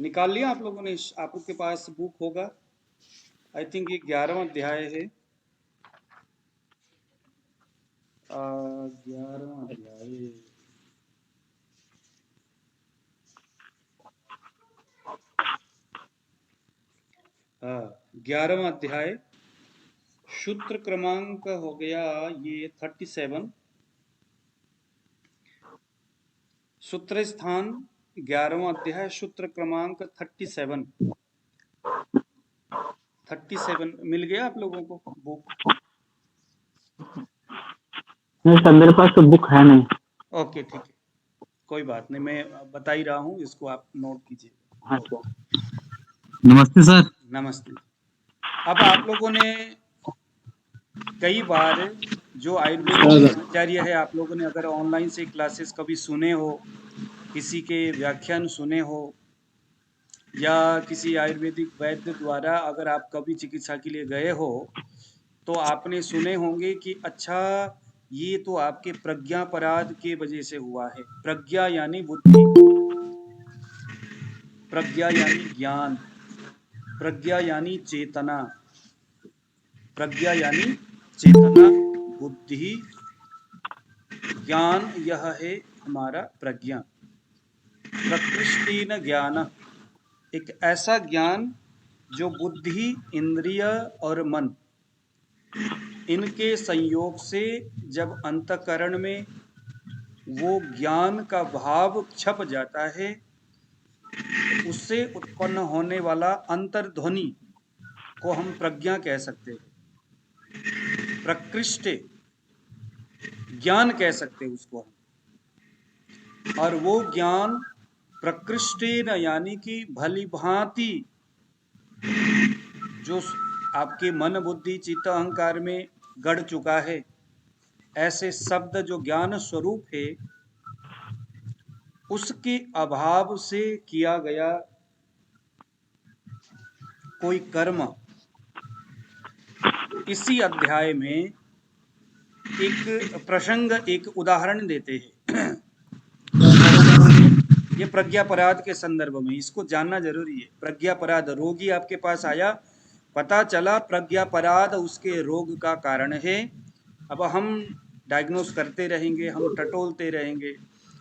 निकाल लिया आप लोगों ने? आप लोग के पास बुक होगा, आई थिंक ये 11वां अध्याय है। 11वां अध्याय, हाँ 11वां अध्याय, सूत्र क्रमांक हो गया ये 37, सूत्र स्थान 11वां अध्याय, सूत्र क्रमांक 37 मिल गया आप लोगों को बुक? नहीं सर, मेरे पास तो बुक है नहीं। ओके ठीक है, कोई बात नहीं, मैं बता ही रहा हूँ, इसको आप नोट कीजिए। हाँ सर। नमस्ते सर। नमस्ते। अब आप लोगों ने कई बार जो आयुर्वेदिक आचार्य है, आप लोगों ने अगर ऑनलाइन से क्लासेस कभी सुने हो, किसी के व्याख्यान सुने हो, या किसी आयुर्वेदिक वैद्य द्वारा अगर आप कभी चिकित्सा के लिए गए हो, तो आपने सुने होंगे कि अच्छा ये तो आपके प्रज्ञापराध के वजह से हुआ है। प्रज्ञा यानी बुद्धि, प्रज्ञा यानी ज्ञान, प्रज्ञा यानी चेतना, प्रज्ञा यानी चेतना, बुद्धि, ज्ञान, यह है हमारा प्रज्ञा। प्रकृष्टेन ज्ञान, एक ऐसा ज्ञान जो बुद्धि, इंद्रिय और मन, इनके संयोग से जब अंतःकरण में वो ज्ञान का भाव छप जाता है, उससे उत्पन्न होने वाला अंतर्ध्वनि को हम प्रज्ञा कह सकते हैं। प्रकृष्ट ज्ञान कह सकते हैं उसको हम। और वो ज्ञान प्रकृष्टेन यानी कि भली भांति जो आपके मन, बुद्धि, चित्त, अहंकार में गढ़ चुका है, ऐसे शब्द जो ज्ञान स्वरूप है, उसके अभाव से किया गया कोई कर्म। इसी अध्याय में एक प्रसंग, एक उदाहरण देते हैं। ये प्रज्ञापराध के संदर्भ में, इसको जानना जरूरी है। प्रज्ञापराध, रोगी आपके पास आया, पता चला प्रज्ञापराध उसके रोग का कारण है। अब हम डायग्नोस करते रहेंगे, हम टटोलते रहेंगे,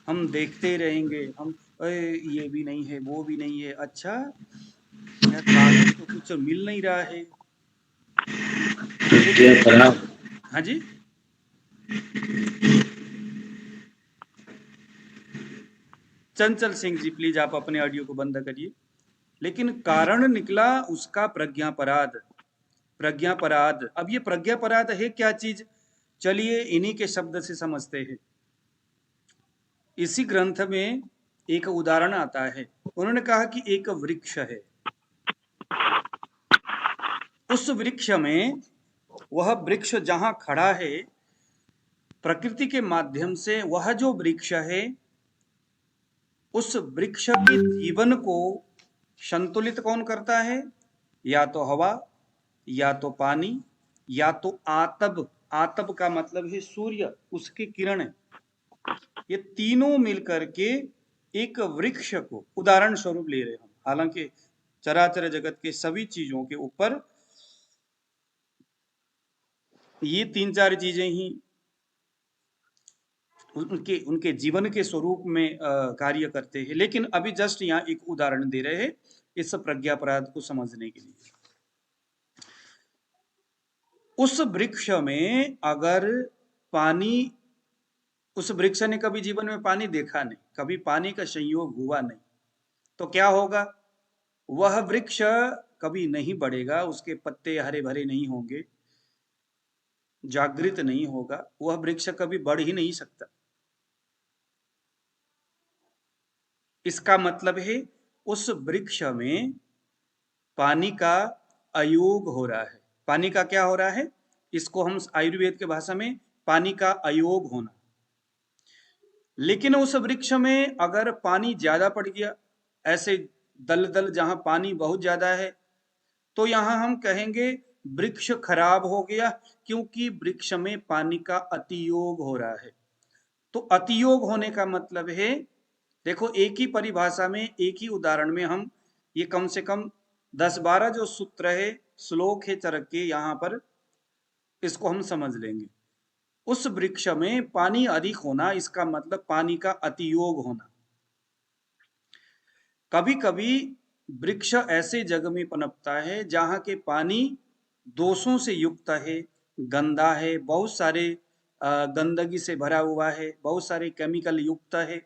हम देखते रहेंगे, हम ये भी नहीं है, वो भी नहीं है, अच्छा यार कारण तो कुछ मिल नहीं रहा है। हाँ जी, चंचल सिंह जी प्लीज आप अपने ऑडियो को बंद करिए। लेकिन कारण निकला उसका प्रज्ञापराध। प्रज्ञापराध, अब ये प्रज्ञापराध है क्या चीज, चलिए इन्हीं के शब्द से समझते हैं। इसी ग्रंथ में एक उदाहरण आता है। उन्होंने कहा कि एक वृक्ष है, उस वृक्ष में, वह वृक्ष जहां खड़ा है, प्रकृति के माध्यम से वह जो वृक्ष है, उस वृक्ष के जीवन को संतुलित कौन करता है? या तो हवा, या तो पानी, या तो आतप। आतप का मतलब है सूर्य, उसकी किरण। ये तीनों मिलकर के एक वृक्ष को उदाहरण स्वरूप ले रहे हैं। हालांकि चराचर जगत के सभी चीजों के ऊपर ये तीन चार चीजें ही उनके उनके जीवन के स्वरूप में कार्य करते हैं। लेकिन अभी जस्ट यहाँ एक उदाहरण दे रहे हैं इस प्रज्ञापराध को समझने के लिए। उस वृक्ष में अगर पानी, उस वृक्ष ने कभी जीवन में पानी देखा नहीं, कभी पानी का संयोग हुआ नहीं, तो क्या होगा? वह वृक्ष कभी नहीं बढ़ेगा, उसके पत्ते हरे भरे नहीं होंगे, जागृत नहीं होगा, वह वृक्ष कभी बढ़ ही नहीं सकता। इसका मतलब है उस वृक्ष में पानी का अयोग हो रहा है। पानी का क्या हो रहा है? इसको हम आयुर्वेद के भाषा में पानी का अयोग होना। लेकिन उस वृक्ष में अगर पानी ज्यादा पड़ गया, ऐसे दलदल जहां पानी बहुत ज्यादा है, तो यहां हम कहेंगे वृक्ष खराब हो गया, क्योंकि वृक्ष में पानी का अतियोग हो रहा है। तो अतियोग होने का मतलब है, देखो एक ही परिभाषा में, एक ही उदाहरण में हम ये कम से कम 10-12 जो सूत्र है, श्लोक है चरक के, यहां पर इसको हम समझ लेंगे। उस वृक्ष में पानी अधिक होना, इसका मतलब पानी का अतियोग होना। कभी कभी वृक्ष ऐसे जगह में पनपता है जहां के पानी दोषों से युक्त है, गंदा है, बहुत सारे गंदगी से भरा हुआ है, बहुत सारे केमिकल युक्त है,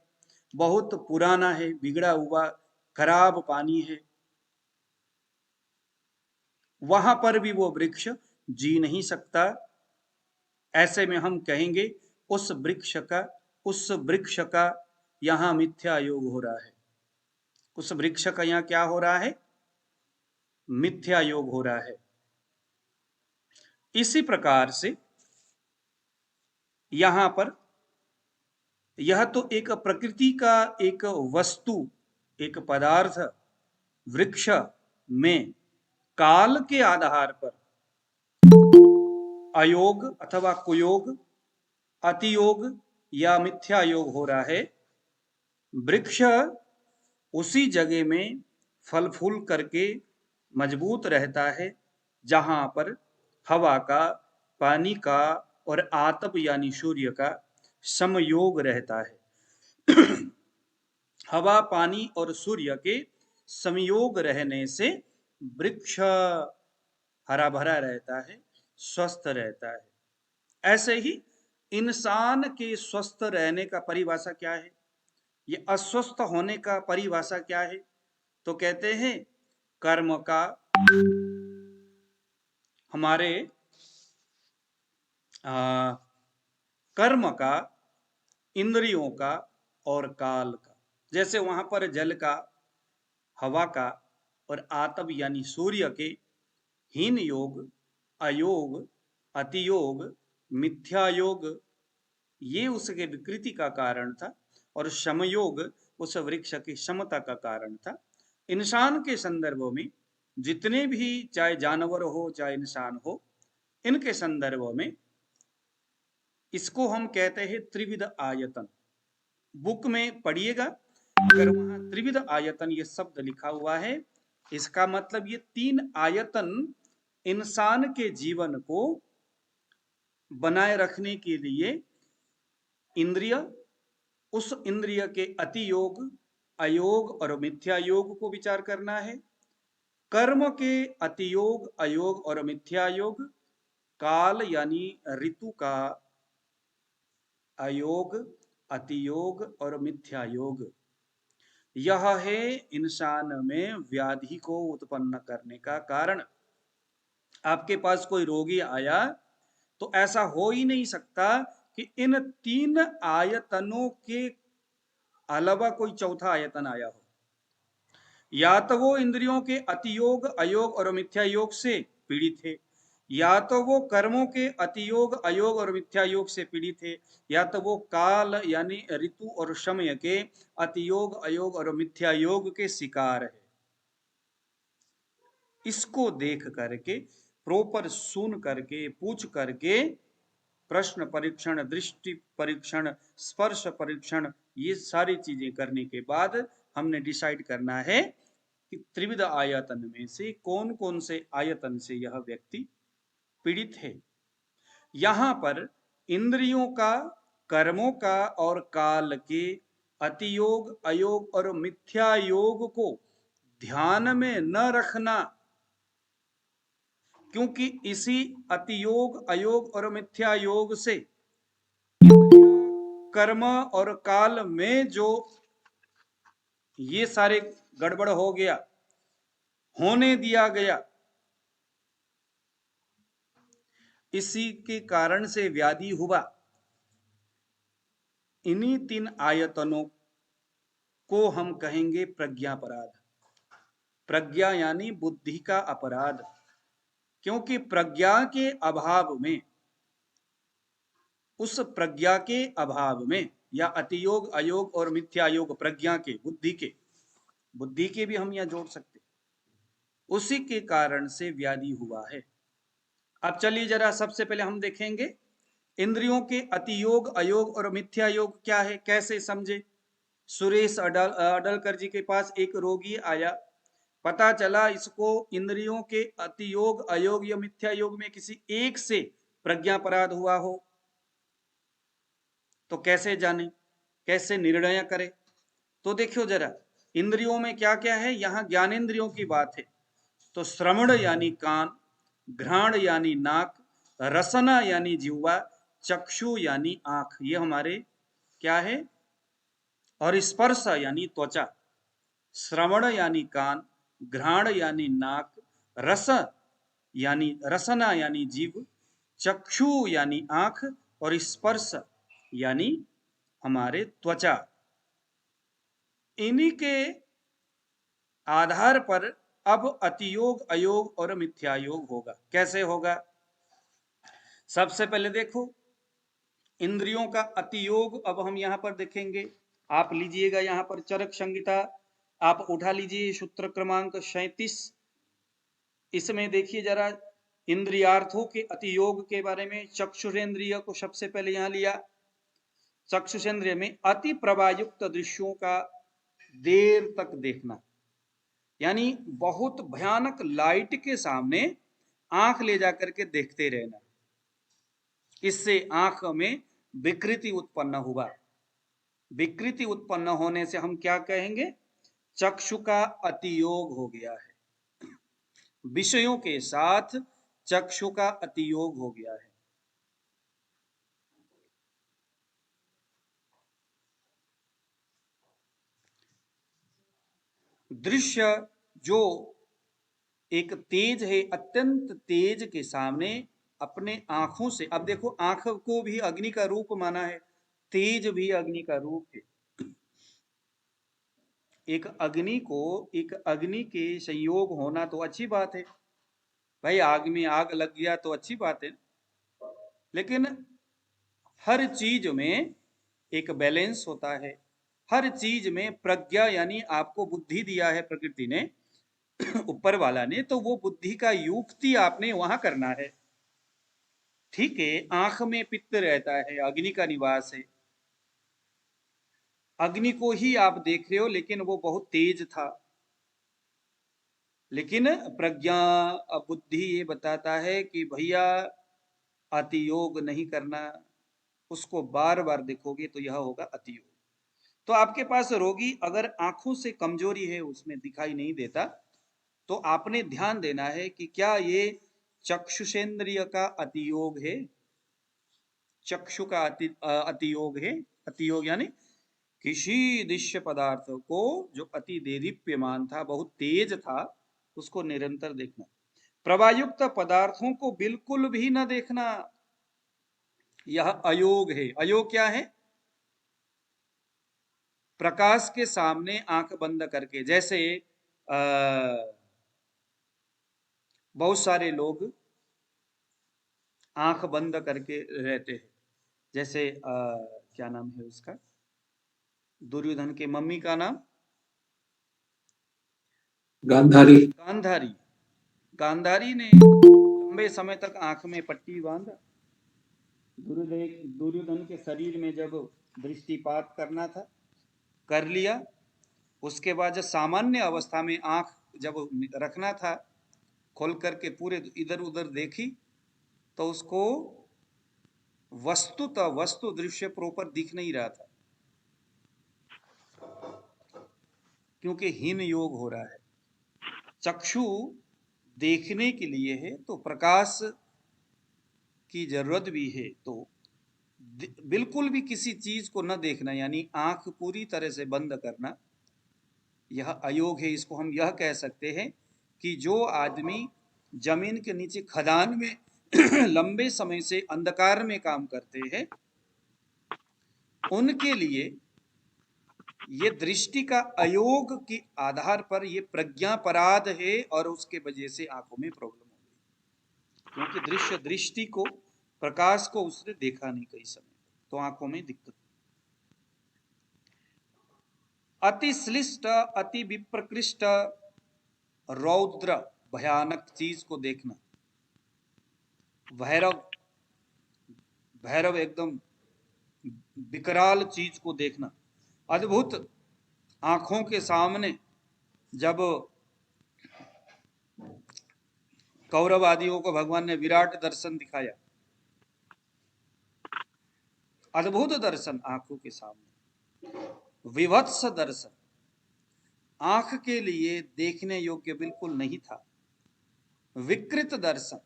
बहुत पुराना है, बिगड़ा हुआ खराब पानी है। वहां पर भी वो वृक्ष जी नहीं सकता। ऐसे में हम कहेंगे उस वृक्ष का यहां मिथ्या योग हो रहा है। उस वृक्ष का यहां क्या हो रहा है? मिथ्या योग हो रहा है। इसी प्रकार से यहां पर यह तो एक प्रकृति का एक वस्तु, एक पदार्थ वृक्ष में काल के आधार पर अयोग अथवा कुयोग, अतियोग या मिथ्या योग हो रहा है। वृक्ष उसी जगह में फल फूल करके मजबूत रहता है जहां पर हवा का, पानी का और आतप यानी सूर्य का समयोग रहता है। हवा, पानी और सूर्य के संयोग रहने से वृक्ष हरा भरा रहता है, स्वस्थ रहता है। ऐसे ही इंसान के स्वस्थ रहने का परिभाषा क्या है? ये अस्वस्थ होने का परिभाषा क्या है? तो कहते हैं कर्म का, हमारे कर्म का, इंद्रियों का और काल का। जैसे वहां पर जल का, हवा का और आतप यानी सूर्य के हीन योग, अयोग, अतियोग, मिथ्या योग ये उसके विकृति का कारण था, और समयोग उस वृक्ष की समता का कारण था। इंसान के संदर्भ में जितने भी, चाहे जानवर हो चाहे इंसान हो, इनके संदर्भ में इसको हम कहते हैं त्रिविध आयतन। बुक में पढ़िएगा, अगर वहां त्रिविध आयतन ये शब्द लिखा हुआ है, इसका मतलब ये 3 आयतन इंसान के जीवन को बनाए रखने के लिए इंद्रिय, उस इंद्रिय के अतियोग, अयोग और मिथ्या योग को विचार करना है। कर्म के अतियोग, अयोग और मिथ्या योग, काल यानी ऋतु का अयोग, अतियोग और मिथ्या योग, यह है इंसान में व्याधि को उत्पन्न करने का कारण। आपके पास कोई रोगी आया तो ऐसा हो ही नहीं सकता कि इन 3 आयतनों के अलावा कोई चौथा आयतन आया हो। या तो वो इंद्रियों के अतियोग, अयोग और मिथ्या योग से पीड़ित है, या तो वो कर्मों के अतियोग, अयोग और मिथ्या योग से पीड़ित है, या तो वो काल यानी ऋतु और समय के अतियोग, अयोग और मिथ्या योग के शिकार है। इसको देख करके, प्रॉपर सुन करके, पूछ करके, प्रश्न परीक्षण, दृष्टि परीक्षण, स्पर्श परीक्षण, ये सारी चीजें करने के बाद हमने डिसाइड करना है कि त्रिविध आयतन में से कौन कौन से आयतन से यह व्यक्ति पीड़ित है। यहां पर इंद्रियों का, कर्मों का और काल के अतियोग, अयोग और मिथ्या योग को ध्यान में न रखना, क्योंकि इसी अतियोग, अयोग और मिथ्या योग से कर्म और काल में जो ये सारे गड़बड़ हो गया, होने दिया गया, इसी के कारण से व्याधि हुआ। इन्हीं 3 आयतनों को हम कहेंगे प्रज्ञापराध। प्रज्ञा यानी बुद्धि का अपराध, क्योंकि प्रज्ञा के अभाव में, उस प्रज्ञा के अभाव में, या अतियोग, अयोग और मिथ्या योग प्रज्ञा के, बुद्धि के भी हम यहां जोड़ सकते, उसी के कारण से व्याधि हुआ है। अब चलिए जरा सबसे पहले हम देखेंगे इंद्रियों के अतियोग, अयोग और मिथ्या योग क्या है, कैसे समझे। सुरेश अडलकर जी के पास एक रोगी आया, पता चला इसको इंद्रियों के अतियोग, अयोग या मिथ्या योग में किसी एक से प्रज्ञापराध हुआ हो, तो कैसे जाने, कैसे निर्णय करें? तो देखियो जरा, इंद्रियों में क्या क्या है, यहां ज्ञानेंद्रियों की बात है। तो श्रवण यानी कान, घ्राण यानी नाक, रसना यानी जिह्वा, चक्षु यानी आंख, ये हमारे क्या है, और स्पर्श यानी त्वचा। श्रवण यानी कान, घ्राण यानी नाक, रस यानी रसना यानी जीव, चक्षु यानी आंख, और स्पर्श यानी हमारे त्वचा। इन्हीं के आधार पर अब अतियोग, अयोग और मिथ्यायोग होगा। कैसे होगा? सबसे पहले देखो, इंद्रियों का अतियोग अब हम यहां पर देखेंगे। आप लीजिएगा यहां पर चरक संहिता, आप उठा लीजिए सूत्र क्रमांक 37। इसमें देखिए जरा, इंद्रियार्थों के अतियोग के बारे में चक्षुरेंद्रिय को सबसे पहले यहां लिया। चक्षुषेंद्रिय में अति प्रवायुक्त दृश्यों का देर तक देखना, यानी बहुत भयानक लाइट के सामने आंख ले जाकर के देखते रहना, इससे आंख में विकृति उत्पन्न हुआ। विकृति उत्पन्न होने से हम क्या कहेंगे? चक्षु का अतियोग हो गया है, विषयों के साथ चक्षु का अतियोग हो गया है। दृश्य जो एक तेज है, अत्यंत तेज के सामने अपने आंखों से, अब देखो आंख को भी अग्नि का रूप माना है, तेज भी अग्नि का रूप है। एक अग्नि के संयोग होना तो अच्छी बात है भाई, आग में आग लग गया तो अच्छी बात है, लेकिन हर चीज में एक बैलेंस होता है। हर चीज में प्रज्ञा, यानी आपको बुद्धि दिया है प्रकृति ने, ऊपर वाला ने, तो वो बुद्धि का युक्ति आपने वहां करना है। ठीक है, आंख में पित्त रहता है, अग्नि का निवास है, अग्नि को ही आप देख रहे हो, लेकिन वो बहुत तेज था। लेकिन प्रज्ञा, बुद्धि ये बताता है कि भैया अतियोग नहीं करना, उसको बार बार देखोगे तो यह होगा अतियोग। तो आपके पास रोगी अगर आंखों से कमजोरी है, उसमें दिखाई नहीं देता, तो आपने ध्यान देना है कि क्या ये चक्षुषेंद्रिय का अतियोग है, चक्षु का अतियोग है। अतियोग यानी किसी दृश्य पदार्थ को जो अति देदीप्यमान था, बहुत तेज था, उसको निरंतर देखना। प्रवायुक्त पदार्थों को बिल्कुल भी न देखना, यह अयोग है। अयोग क्या है? प्रकाश के सामने आंख बंद करके, जैसे बहुत सारे लोग आंख बंद करके रहते हैं, जैसे क्या नाम है उसका, दुर्योधन के मम्मी का नाम गांधारी। गांधारी। गांधारी ने लंबे समय तक आंख में पट्टी बांधा। दुर्योधन के शरीर में जब दृष्टिपात करना था, कर लिया। उसके बाद जब सामान्य अवस्था में आंख जब रखना था, खोल करके पूरे इधर उधर देखी, तो उसको वस्तु दृश्य प्रॉपर दिख नहीं रहा था, क्योंकि हीन योग हो रहा है। चक्षु देखने के लिए है, तो प्रकाश की जरूरत भी है। तो बिल्कुल भी किसी चीज को न देखना, यानी आंख पूरी तरह से बंद करना, यह अयोग है। इसको हम यह कह सकते हैं कि जो आदमी जमीन के नीचे खदान में लंबे समय से अंधकार में काम करते हैं, उनके लिए ये दृष्टि का अयोग के आधार पर ये प्रज्ञापराध है, और उसके वजह से आंखों में प्रॉब्लम हो गई, क्योंकि दृष्टि को, प्रकाश को उसने देखा नहीं कई समय, तो आंखों में दिक्कत। अति श्लिष्ट, अति विप्रकृष्ट, रौद्र, भयानक चीज को देखना, भैरव भैरव एकदम विकराल चीज को देखना, अद्भुत आंखों के सामने जब कौरव आदियों को भगवान ने विराट दर्शन दिखाया, अद्भुत दर्शन आंखों के सामने, विभत्स दर्शन, आंख के लिए देखने योग्य बिल्कुल नहीं था, विकृत दर्शन,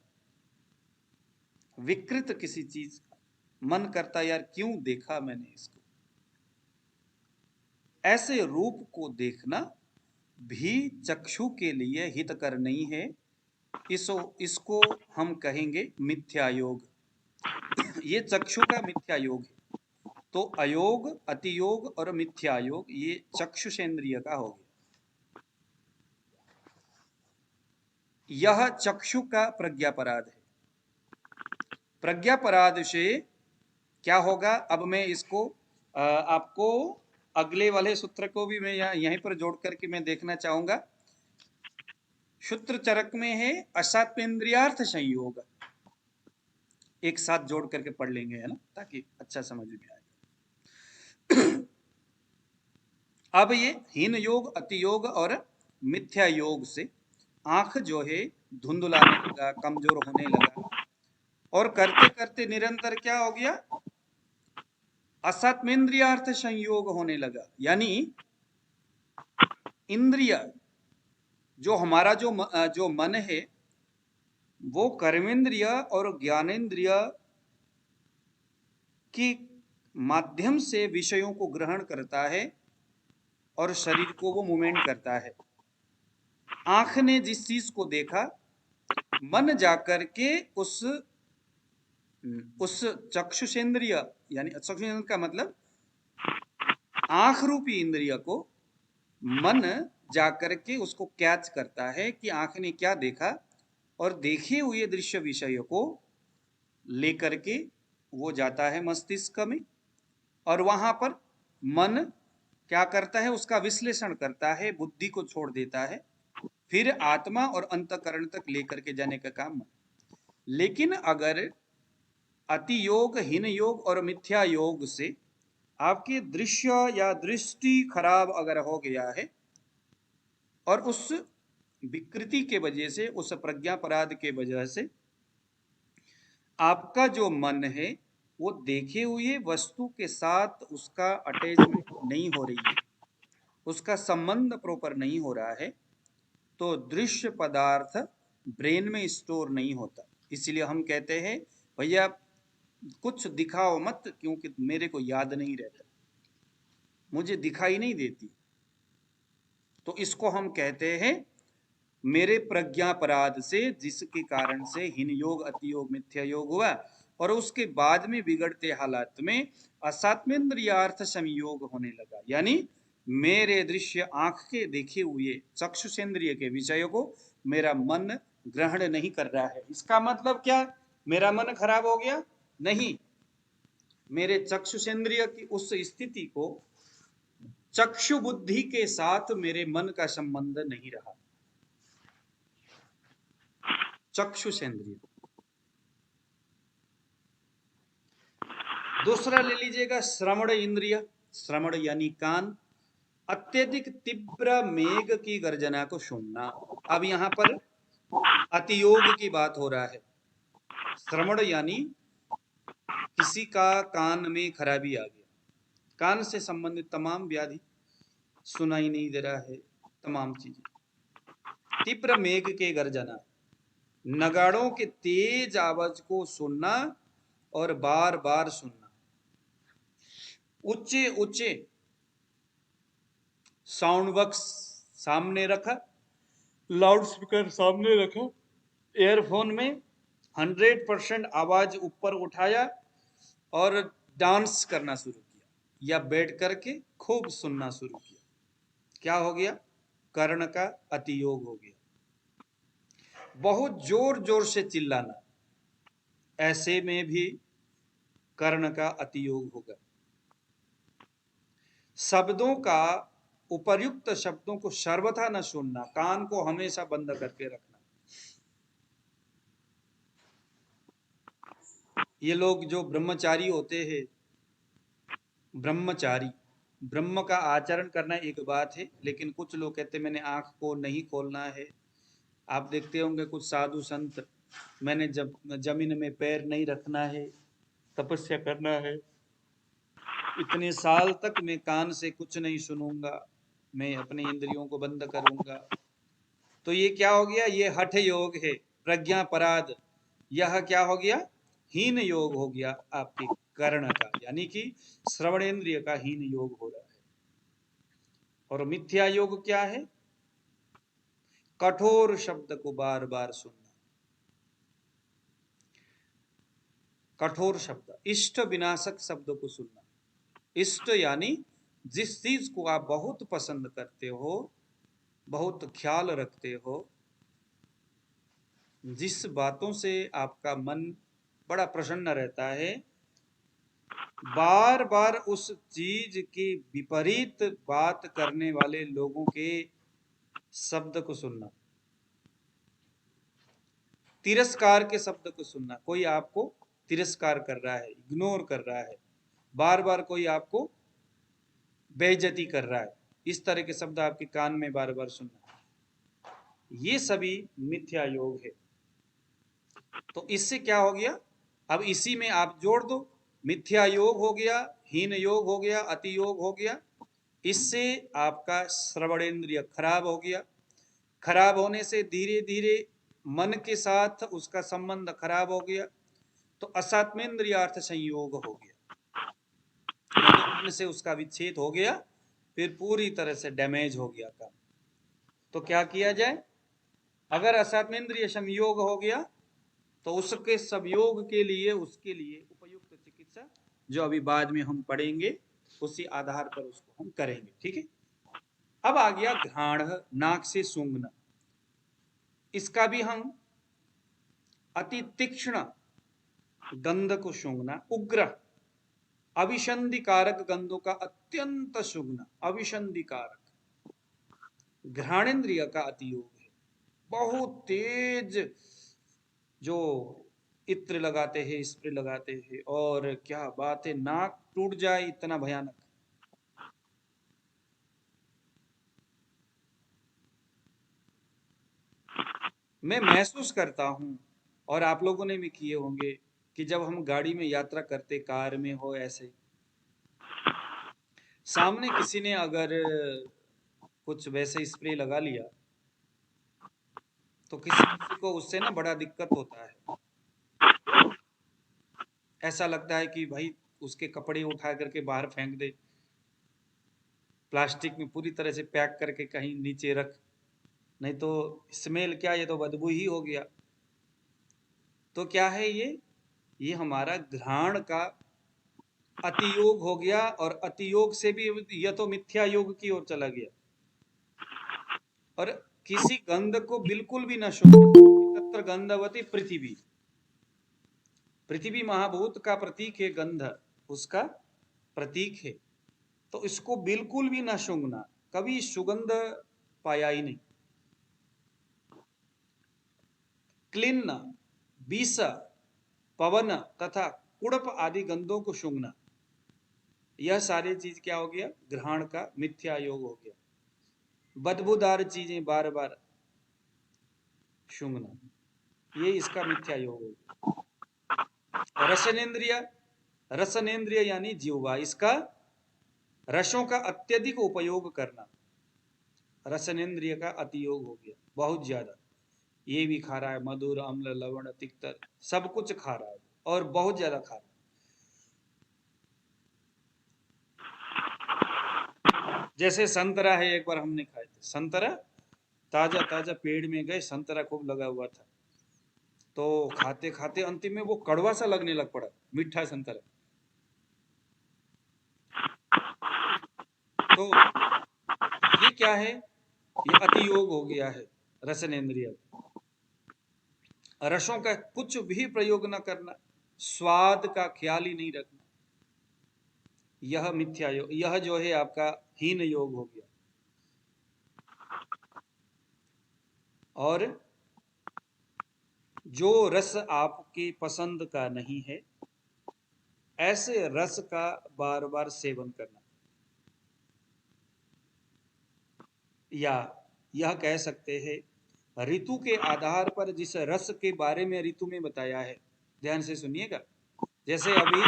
विकृत किसी चीज का मन करता यार क्यों देखा मैंने इसको। ऐसे रूप को देखना भी चक्षु के लिए हितकर नहीं है। इसको हम कहेंगे मिथ्या योग। ये चक्षु का मिथ्या योग है। तो अयोग, अतियोग और मिथ्या योग ये चक्षुषेंद्रिय का हो गया। यह चक्षु का प्रज्ञापराध है। प्रज्ञापराध से क्या होगा, अब मैं इसको आपको अगले वाले सूत्र को भी मैं यहीं पर जोड़ करके मैं देखना चाहूंगा। सूत्र चरक में है असात्मेन्द्रियार्थ संयोग, एक साथ जोड़ करके पढ़ लेंगे, है ना, ताकि अच्छा समझ में आए। अब ये हीन योग, अति योग और मिथ्या योग से आंख जो है धुंधलाने लगा, कमजोर होने लगा, और करते करते निरंतर क्या हो गया, असात्मेन्द्रियार्थ संयोग होने लगा। यानी इंद्रिय जो हमारा जो मन है वो कर्मेंद्रिय और ज्ञानेन्द्रिय की माध्यम से विषयों को ग्रहण करता है और शरीर को वो मूवमेंट करता है। आंख ने जिस चीज को देखा, मन जाकर के उस चक्षुषेंद्रिय, यानी चक्षुषेंद्रिय का मतलब आंख रूपी इंद्रिय को मन जाकर के उसको कैच करता है कि आंख ने क्या देखा, और देखे हुए दृश्य विषय को लेकर के वो जाता है मस्तिष्क में, और वहां पर मन क्या करता है, उसका विश्लेषण करता है, बुद्धि को छोड़ देता है, फिर आत्मा और अंतकरण तक लेकर के जाने का काम। लेकिन अगर अति योग, हीन योग और मिथ्या योग से आपके दृश्य या दृष्टि खराब अगर हो गया है, और उस विकृति के वजह से, उस प्रज्ञापराध के वजह से आपका जो मन है वो देखे हुए वस्तु के साथ उसका अटैचमेंट नहीं हो रही है, उसका संबंध प्रॉपर नहीं हो रहा है, तो दृश्य पदार्थ ब्रेन में स्टोर नहीं होता। इसलिए हम कहते हैं भैया कुछ दिखाओ मत, क्योंकि मेरे को याद नहीं रहता, मुझे दिखाई नहीं देती। तो इसको हम कहते हैं मेरे प्रज्ञापराध से, जिसके कारण से हीन योग, अति योग, मिथ्या योग हुआ, और उसके बाद में बिगड़ते हालात में असात्मेन्द्रियार्थ संयोग होने लगा। यानी मेरे दृश्य आंख के देखे हुए चक्षुषेंद्रिय के विषय को मेरा मन ग्रहण नहीं कर रहा है। इसका मतलब क्या, मेरा मन खराब हो गया? नहीं, मेरे चक्षुषेंद्रिय की उस स्थिति को चक्षु बुद्धि के साथ मेरे मन का संबंध नहीं रहा। चक्षुषेंद्रिय। दूसरा ले लीजिएगा श्रवण इंद्रिय। श्रवण यानी कान, अत्यधिक तीव्र मेघ की गर्जना को सुनना। अब यहां पर अतियोग की बात हो रहा है। श्रवण यानी किसी का कान में खराबी आ गया, कान से संबंधित तमाम व्याधि, सुनाई नहीं दे रहा है, तमाम चीजें। तीव्र मेघ के गर्जना, नगाड़ों के तेज आवाज को सुनना और बार बार सुनना, ऊंचे ऊंचे साउंड बॉक्स सामने रखा, लाउड स्पीकर सामने रखा, एयरफोन में 100% आवाज ऊपर उठाया और डांस करना शुरू किया, या बैठ करके खूब सुनना शुरू किया। क्या हो गया? कर्ण का अतियोग हो गया। बहुत जोर जोर से चिल्लाना, ऐसे में भी कर्ण का अतियोग होगा। शब्दों का, उपर्युक्त शब्दों को सर्वथा न सुनना, कान को हमेशा बंद करके रखना। ये लोग जो ब्रह्मचारी होते हैं, ब्रह्मचारी, ब्रह्म का आचरण करना एक बात है, लेकिन कुछ लोग कहते हैं मैंने आंख को नहीं खोलना है, आप देखते होंगे कुछ साधु संत, मैंने जब जमीन में पैर नहीं रखना है, तपस्या करना है, इतने साल तक मैं कान से कुछ नहीं सुनूंगा, मैं अपने इंद्रियों को बंद करूंगा। तो ये क्या हो गया? ये हठ योग है, प्रज्ञा पराध। यह क्या हो गया? हीन योग हो गया आपके कर्ण का, यानी कि श्रवणेन्द्रिय का हीन योग हो रहा है। और मिथ्या योग क्या है? कठोर शब्द को बार बार सुनना। कठोर शब्द, इष्ट विनाशक शब्द को सुनना। इष्ट यानी जिस चीज को आप बहुत पसंद करते हो, बहुत ख्याल रखते हो, जिस बातों से आपका मन बड़ा प्रसन्न रहता है, बार बार उस चीज के विपरीत बात करने वाले लोगों के शब्द को सुनना। तिरस्कार के शब्द को सुनना। कोई आपको तिरस्कार कर रहा है, इग्नोर कर रहा है, बार बार कोई आपको बेइज्जती कर रहा है, इस तरह के शब्द आपके कान में बार बार सुनना, ये सभी मिथ्या योग है। तो इससे क्या हो गया? अब इसी में आप जोड़ दो, मिथ्या योग हो गया, हीन योग हो गया, अति योग हो गया। इससे आपका श्रवणेन्द्रिय खराब हो गया। खराब होने से धीरे धीरे मन के साथ उसका संबंध खराब हो गया, तो असात्मेन्द्रियार्थ संयोग हो गया, मतलब मन से उसका विच्छेद हो गया, फिर पूरी तरह से डैमेज हो गया काम। तो क्या किया जाए? अगर असात्मेन्द्रिय संयोग हो गया तो उसके संयोग के लिए, उसके लिए उपयुक्त चिकित्सा जो अभी बाद में हम पढ़ेंगे, उसी आधार पर उसको हम करेंगे। ठीक है। अब आ गया घ्राण, नाक से सूंघना। इसका भी हम अति तीक्ष्ण गंध को सूंघना, उग्र अभिसंधि कारक गंधों का अत्यंत सूंघना, अभिसंधि कारक घ्राणेन्द्रिय का अति योग है। बहुत तेज जो इत्र लगाते हैं, स्प्रे लगाते हैं, और क्या बात है, नाक टूट जाए इतना भयानक। मैं महसूस करता हूं, और आप लोगों ने भी किए होंगे, कि जब हम गाड़ी में यात्रा करते, कार में हो, ऐसे सामने किसी ने अगर कुछ वैसे स्प्रे लगा लिया, तो किसी किसी को उससे ना बड़ा दिक्कत होता है। ऐसा लगता है कि भाई उसके कपड़े उठा करके बाहर फेंक दे, प्लास्टिक में पूरी तरह से पैक करके कहीं नीचे रख, नहीं तो स्मेल क्या, ये तो बदबू ही हो गया। तो क्या है ये हमारा घ्राण का अतियोग हो गया, और अतियोग से भी यह तो मिथ्या योग की ओर चला गया। और किसी गंध को बिल्कुल भी न सूंघना। तत्र गंधवती पृथ्वी, पृथ्वी महाभूत का प्रतीक है, गंध उसका प्रतीक है, तो इसको बिल्कुल भी न सूंघना, कभी सुगंध पाया ही नहीं। क्लिन्न, बीस, पवन तथा कुड़प आदि गंधों को सूंघना, यह सारी चीज क्या हो गया? ग्रहण का मिथ्या योग हो गया। बदबूदार चीजें बार बार सूंघना, ये इसका मिथ्या योग हो गया। रसनेन्द्रिय, रसनेन्द्रिय यानी जीवा, इसका रसों का अत्यधिक उपयोग करना, रसनेन्द्रिय का अतियोग हो गया, बहुत ज्यादा। ये भी खा रहा है, मधुर, अम्ल, लवण, तिक्तर, सब कुछ खा रहा है, और बहुत ज्यादा खा रहा है। जैसे संतरा है, एक बार हमने खाए थे संतरा, ताजा ताजा पेड़ में गए, संतरा खूब लगा हुआ था, तो खाते खाते अंतिम में वो कड़वा सा लगने लग पड़ा, मीठा संतरा। तो ये क्या है? ये अतियोग हो गया है रसनेन्द्रिय। रसों का कुछ भी प्रयोग न करना, स्वाद का ख्याल ही नहीं रखना, यह मिथ्या योग, यह जो है आपका हीन योग हो गया। और जो रस आपके पसंद का नहीं है, ऐसे रस का बार बार सेवन करना, या यह कह सकते हैं ऋतु के आधार पर जिस रस के बारे में ऋतु में बताया है, ध्यान से सुनिएगा। जैसे अभी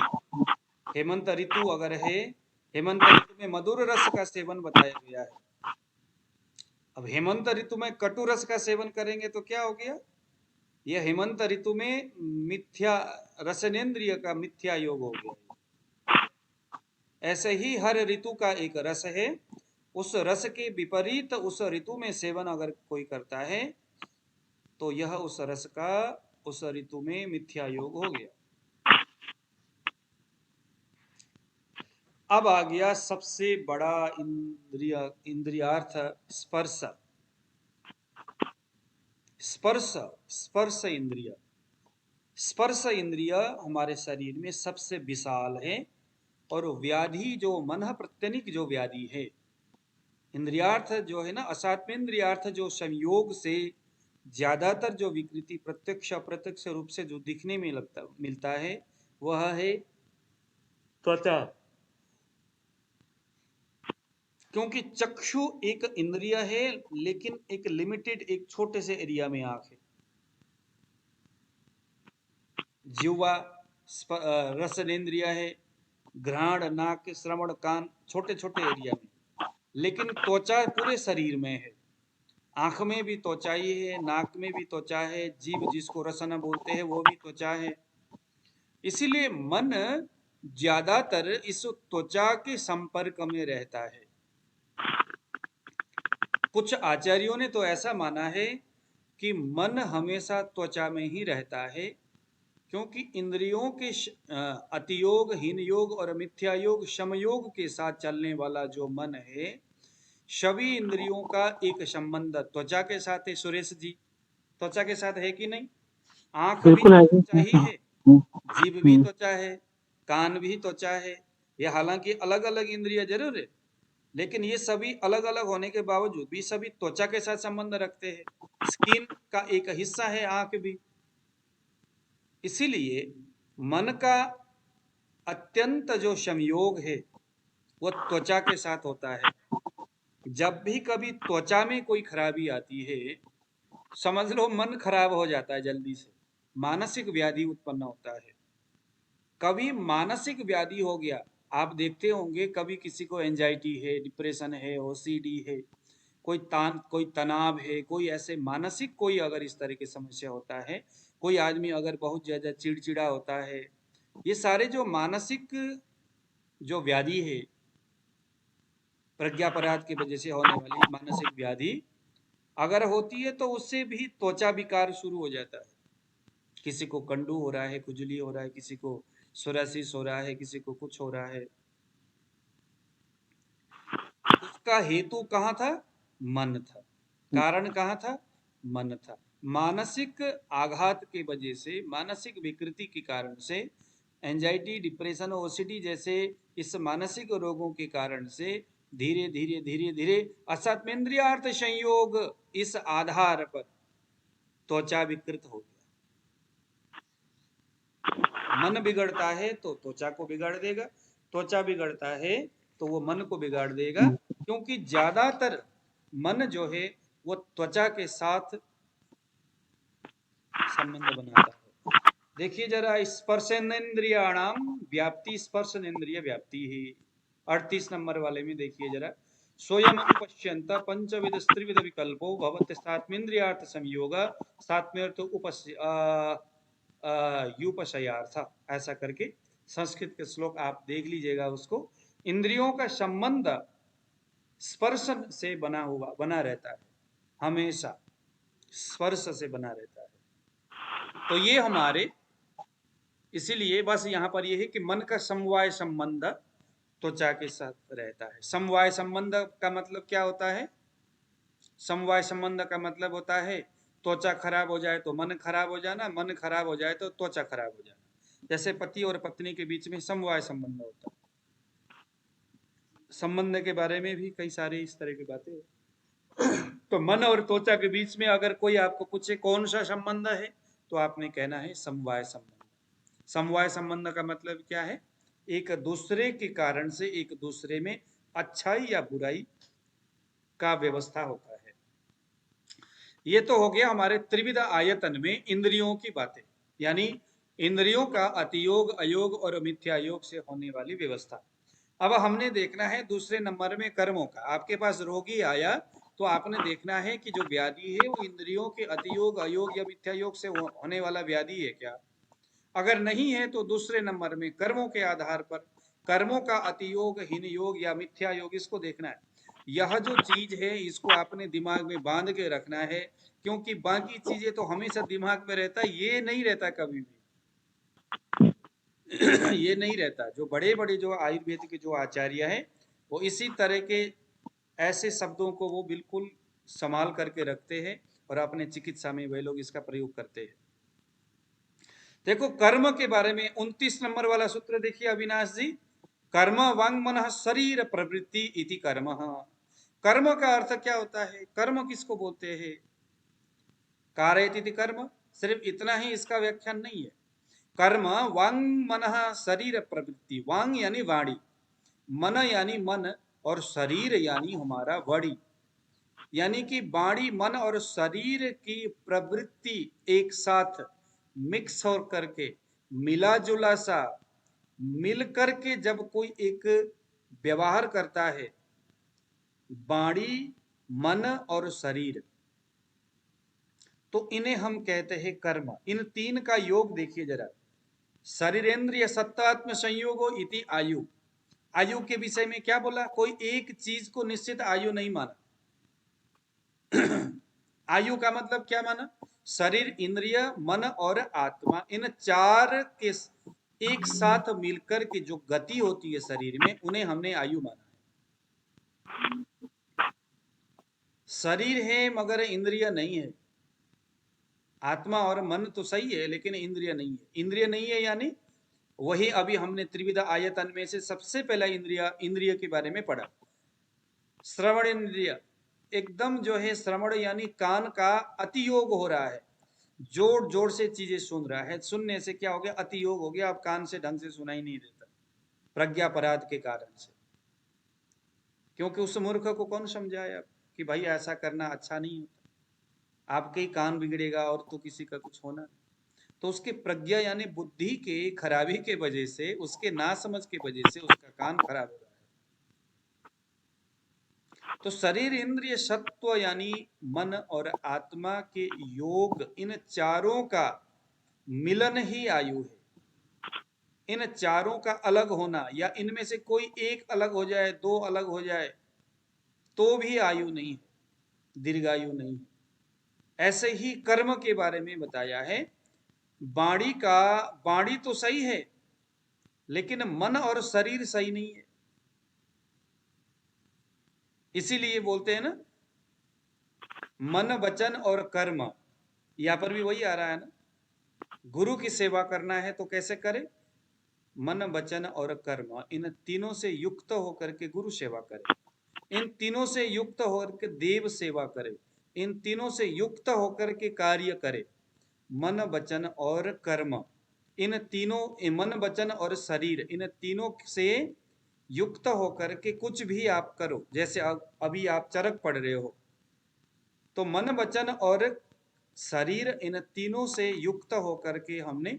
हेमंत ऋतु अगर है, हेमंत ऋतु में मधुर रस का सेवन बताया गया है। अब हेमंत ऋतु में कटु रस का सेवन करेंगे तो क्या हो गया? यह हेमंत ऋतु में मिथ्या रसनेन्द्रिय का मिथ्या योग हो गया। ऐसे ही हर ऋतु का एक रस है, उस रस के विपरीत उस ऋतु में सेवन अगर कोई करता है तो यह उस रस का उस ऋतु में मिथ्या योग हो गया। अब आ गया सबसे बड़ा इंद्रियार्थ स्पर्श। स्पर्श इंद्रिय, स्पर्श इंद्रिय हमारे शरीर में सबसे विशाल है और व्याधि जो मन प्रत्यनिक जो व्याधि है, इंद्रियार्थ जो है ना, असात्मेंद्रियार्थ जो संयोग से ज्यादातर जो विकृति प्रत्यक्ष अप्रत्यक्ष रूप से जो दिखने में मिलता है वह है त्वचा। क्योंकि चक्षु एक इंद्रिय है लेकिन एक लिमिटेड, एक छोटे से एरिया में आंख है। जिह्वा रसनेन्द्रिय है, घ्राण, नाक, श्रवण, कान छोटे छोटे एरिया में, लेकिन त्वचा पूरे शरीर में है। आंख में भी त्वचा ही है, नाक में भी त्वचा है, जीभ जिसको रसना बोलते हैं वो भी त्वचा है। इसीलिए मन ज्यादातर इस त्वचा के संपर्क में रहता है। कुछ आचार्यों ने तो ऐसा माना है कि मन हमेशा त्वचा में ही रहता है, क्योंकि इंद्रियों के अतियोग, हीन योग और मिथ्या योग, समयोग के साथ चलने वाला जो मन है, सभी इंद्रियों का एक संबंध त्वचा के साथ है। सुरेश जी, त्वचा के साथ है कि नहीं? आंख भी त्वचा ही है, जीभ भी त्वचा है, कान भी त्वचा है। ये हालांकि अलग अलग इंद्रिय जरूर है, लेकिन ये सभी अलग अलग होने के बावजूद भी सभी त्वचा के साथ संबंध रखते हैं। स्किन का एक हिस्सा है आंख भी। इसीलिए मन का अत्यंत जो संयोग है वो त्वचा के साथ होता है। जब भी कभी त्वचा में कोई खराबी आती है, समझ लो मन खराब हो जाता है, जल्दी से मानसिक व्याधि उत्पन्न होता है। कभी मानसिक व्याधि हो गया, आप देखते होंगे कभी किसी को एंजाइटी है, डिप्रेशन है, ओसीडी है, कोई तनाव है, कोई ऐसे मानसिक कोई अगर इस तरह की समस्या होता है, कोई आदमी अगर बहुत ज्यादा चिड़चिड़ा होता है, ये सारे जो मानसिक जो व्याधि है, प्रज्ञापराध की वजह से होने वाली मानसिक व्याधि अगर होती है तो उससे भी त्वचा विकार शुरू हो जाता है। किसी को कंडू हो रहा है, खुजली हो रहा है, किसी को सोरासिस हो रहा है, किसी को कुछ हो रहा है। उसका हेतु कहाँ था? मन था। कारण कहाँ था? मन था। मानसिक आघात की वजह से, मानसिक विकृति के कारण से, एंजाइटी, डिप्रेशन, ओसीडी जैसे इस मानसिक रोगों के कारण से धीरे धीरे धीरे धीरे असत्मेंद्रियार्थ संयोग इस आधार पर त्वचा विकृत हो गया। मन बिगड़ता है तो त्वचा को बिगाड़ देगा, त्वचा बिगड़ता है तो वो मन को बिगाड़ देगा, क्योंकि ज्यादातर मन जो है वो त्वचा के साथ संबंध बनाता है। देखिए जरा, स्पर्शेन्द्रियाणाम व्याप्ति, स्पर्शेन्द्रिय व्याप्ति ही 38 नंबर वाले में देखिए जरा। स्वयं अनुपश्यंत पंचविध स्त्रिविध विकल्पो भवत सात्मेन्द्रियार्थ संयोग सात्म्यर्थ युपशयार्थ, ऐसा करके संस्कृत के श्लोक आप देख लीजिएगा उसको। इंद्रियों का संबंध स्पर्श से बना रहता है, हमेशा स्पर्श से बना रहता है। तो ये हमारे, इसीलिए बस यहाँ पर ये है कि मन का समवाय संबंध त्वचा के साथ रहता है। समवाय संबंध का मतलब क्या होता है? समवाय संबंध का मतलब होता है त्वचा खराब हो जाए तो मन खराब हो जाना, मन खराब हो जाए तो त्वचा खराब हो जाना। जैसे पति और पत्नी के बीच में समवाय संबंध होता है। संबंध के बारे में भी कई सारे इस तरह की बातें हैं। तो मन और त्वचा के बीच में अगर कोई आपको पूछे कौन सा संबंध है, तो आपने कहना है समवाय संबंध। समवाय संबंध का मतलब क्या है? एक दूसरे के कारण से एक दूसरे में अच्छाई या बुराई का व्यवस्था होता है। ये तो हो गया हमारे त्रिविध आयतन में इंद्रियों की बातें, यानी इंद्रियों का अतियोग, अयोग और मिथ्या योग से होने वाली व्यवस्था। अब हमने देखना है दूसरे नंबर में कर्मों का। आपके पास रोगी आया तो आपने देखना है कि जो व्याधि है वो इंद्रियों के अतियोग, अयोग या मिथ्या योग से होने वाला व्याधि है क्या। अगर नहीं है तो दूसरे नंबर में कर्मों के आधार पर कर्मों का अतियोग, हीन योग या मिथ्या योग, इसको देखना है। यह जो चीज है इसको आपने दिमाग में बांध के रखना है, क्योंकि बाकी चीजें तो हमेशा दिमाग में रहता है, ये नहीं रहता कभी भी। ये नहीं रहता। जो बड़े बड़े जो आयुर्वेद के जो आचार्य हैं वो इसी तरह के ऐसे शब्दों को वो बिल्कुल संभाल करके रखते हैं और अपने चिकित्सा में वे लोग इसका प्रयोग करते हैं। देखो कर्म के बारे में 29 नंबर वाला सूत्र देखिए अविनाश जी। कर्म वांग मन शरीर प्रवृत्ति इति कर्म। कर्म का अर्थ क्या होता है? कर्म किसको बोलते हैं? कारयति इति कर्म, सिर्फ इतना ही इसका व्याख्यान नहीं है। कर्म वांग मन शरीर प्रवृत्ति, वांग यानी वाणी, मन यानी मन और शरीर यानी हमारा बॉडी, यानी कि वाणी, मन और शरीर की प्रवृत्ति एक साथ मिक्स हो करके, मिला जुला सा मिल करके जब कोई एक व्यवहार करता है, वाणी, मन और शरीर, तो इन्हें हम कहते हैं कर्म। इन तीन का योग देखिए जरा। शरीरेंद्रिय सत्तात्म संयोगो इति आयु। आयु के विषय में क्या बोला? कोई एक चीज को निश्चित आयु नहीं माना। आयु का मतलब क्या माना? शरीर, इंद्रिय, मन और आत्मा, इन चार के एक साथ मिलकर के जो गति होती है शरीर में, उन्हें हमने आयु माना है। शरीर है मगर इंद्रिय नहीं है। आत्मा और मन तो सही है लेकिन इंद्रिय नहीं है। इंद्रिय नहीं है यानी वही अभी हमने त्रिविध आयतन में से सबसे पहला इंद्रिय के बारे में पढ़ा। श्रवण इंद्रिय, एकदम जो है श्रवण यानी कान का अतियोग हो रहा है, जोर जोर से चीजें सुन रहा है। सुनने से क्या हो गया? अतियोग हो गया। अब कान से ढंग से सुनाई नहीं देता प्रज्ञापराध के कारण से, क्योंकि उस मूर्ख को कौन समझाया कि भाई ऐसा करना अच्छा नहीं होता, आपके ही कान बिगड़ेगा और तो किसी का कुछ होना नहीं। तो उसके प्रज्ञा यानी बुद्धि के खराबी के वजह से, उसके नासमझ के वजह से उसका कान खराब हो रहा है। तो शरीर, इंद्रिय, सत्व यानी मन और आत्मा के योग, इन चारों का मिलन ही आयु है। इन चारों का अलग होना या इनमें से कोई एक अलग हो जाए, दो अलग हो जाए, तो भी आयु नहीं है, दीर्घायु नहीं है। ऐसे ही कर्म के बारे में बताया है। वाणी तो सही है लेकिन मन और शरीर सही नहीं है। इसीलिए बोलते हैं ना, मन, वचन और कर्म। यहां पर भी वही आ रहा है ना, गुरु की सेवा करना है तो कैसे करें? मन, वचन और कर्म, इन तीनों से युक्त होकर के गुरु सेवा करें। इन तीनों से युक्त होकर के देव सेवा करें। इन तीनों से युक्त होकर के कार्य करें। मन, वचन और कर्म, इन तीनों, मन, वचन और शरीर, इन तीनों से युक्त होकर के कुछ भी आप करो। जैसे अभी आप चरक पढ़ रहे हो तो मन, वचन और शरीर, इन तीनों से युक्त होकर के हमने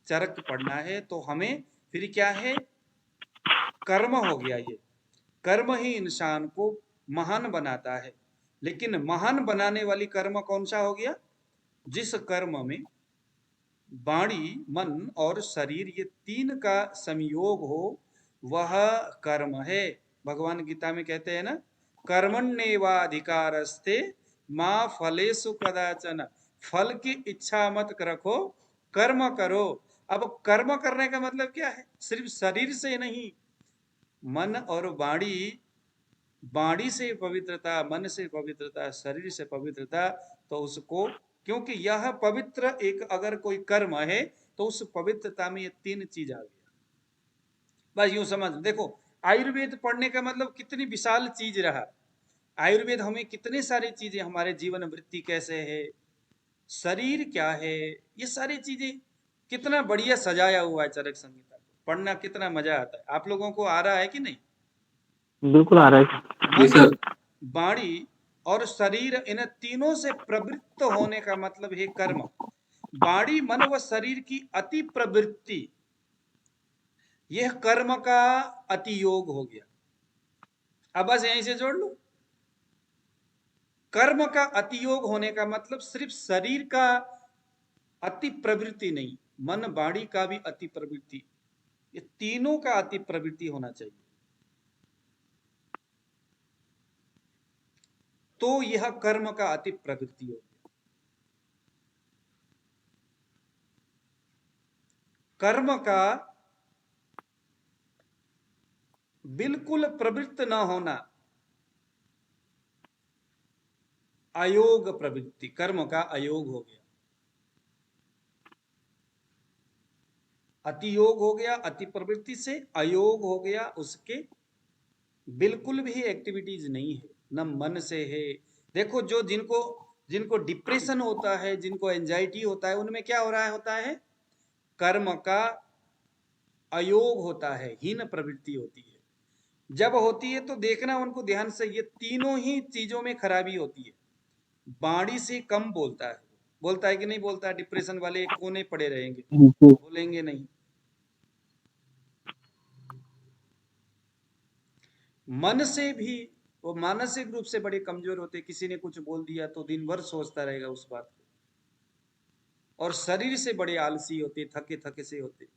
चरक पढ़ना है। तो हमें फिर क्या है? कर्म हो गया। ये कर्म ही इंसान को महान बनाता है। लेकिन महान बनाने वाली कर्म कौन सा हो गया? जिस कर्म में वाणी, मन और शरीर, ये तीन का संयोग हो, वह कर्म है। भगवान गीता में कहते हैं ना, कर्मण्येवाधिकारस्ते मां फलेषु कदाचन। फल की इच्छा मत रखो, कर्म करो। अब कर्म करने का मतलब क्या है? सिर्फ शरीर से नहीं, मन और वाणी से पवित्रता, मन से पवित्रता, शरीर से पवित्रता। तो उसको, क्योंकि यह पवित्र एक अगर कोई कर्म है तो उस पवित्रता में ये तीन चीज आ गया। बस यूं समझ। देखो आयुर्वेद पढ़ने का मतलब कितनी विशाल चीज रहा। आयुर्वेद हमें कितने सारी चीजें, हमारे जीवन वृत्ति कैसे है, शरीर क्या है, ये सारी चीजें कितना बढ़िया सजाया हुआ है। चरक संहिता को पढ़ना कितना मजा आता है। आप लोगों को आ रहा है कि नहीं? बिल्कुल आ रहा है। मन, वाणी, और शरीर, इन तीनों से प्रवृत्त होने का मतलब है कर्म। वाणी, मन व शरीर की अति प्रवृत्ति, यह कर्म का अतियोग हो गया। अब बस यहीं से जोड़ लो। कर्म का अतियोग होने का मतलब सिर्फ शरीर का अति प्रवृत्ति नहीं, मन वाणी का भी अति प्रवृत्ति, ये तीनों का अति प्रवृत्ति होना चाहिए, तो यह कर्म का अति प्रवृत्ति हो गया। कर्म का बिल्कुल प्रवृत्त न होना अयोग प्रवृत्ति, कर्म का अयोग हो गया। अतियोग हो गया अति प्रवृत्ति से, अयोग हो गया उसके बिल्कुल भी एक्टिविटीज नहीं है, न मन से है। देखो जो जिनको जिनको डिप्रेशन होता है, जिनको एंजाइटी होता है, उनमें क्या हो रहा होता है, कर्म का अयोग होता है, हीन प्रवृत्ति होती है। जब होती है तो देखना उनको ध्यान से, ये तीनों ही चीजों में खराबी होती है। वाणी से कम बोलता है कि नहीं बोलता है? डिप्रेशन वाले एक कोने पड़े रहेंगे, बोलेंगे नहीं। मन से भी वो मानसिक रूप से बड़े कमजोर होते, किसी ने कुछ बोल दिया तो दिन भर सोचता रहेगा उस बात को। और शरीर से बड़े आलसी होते, थके थके से होते,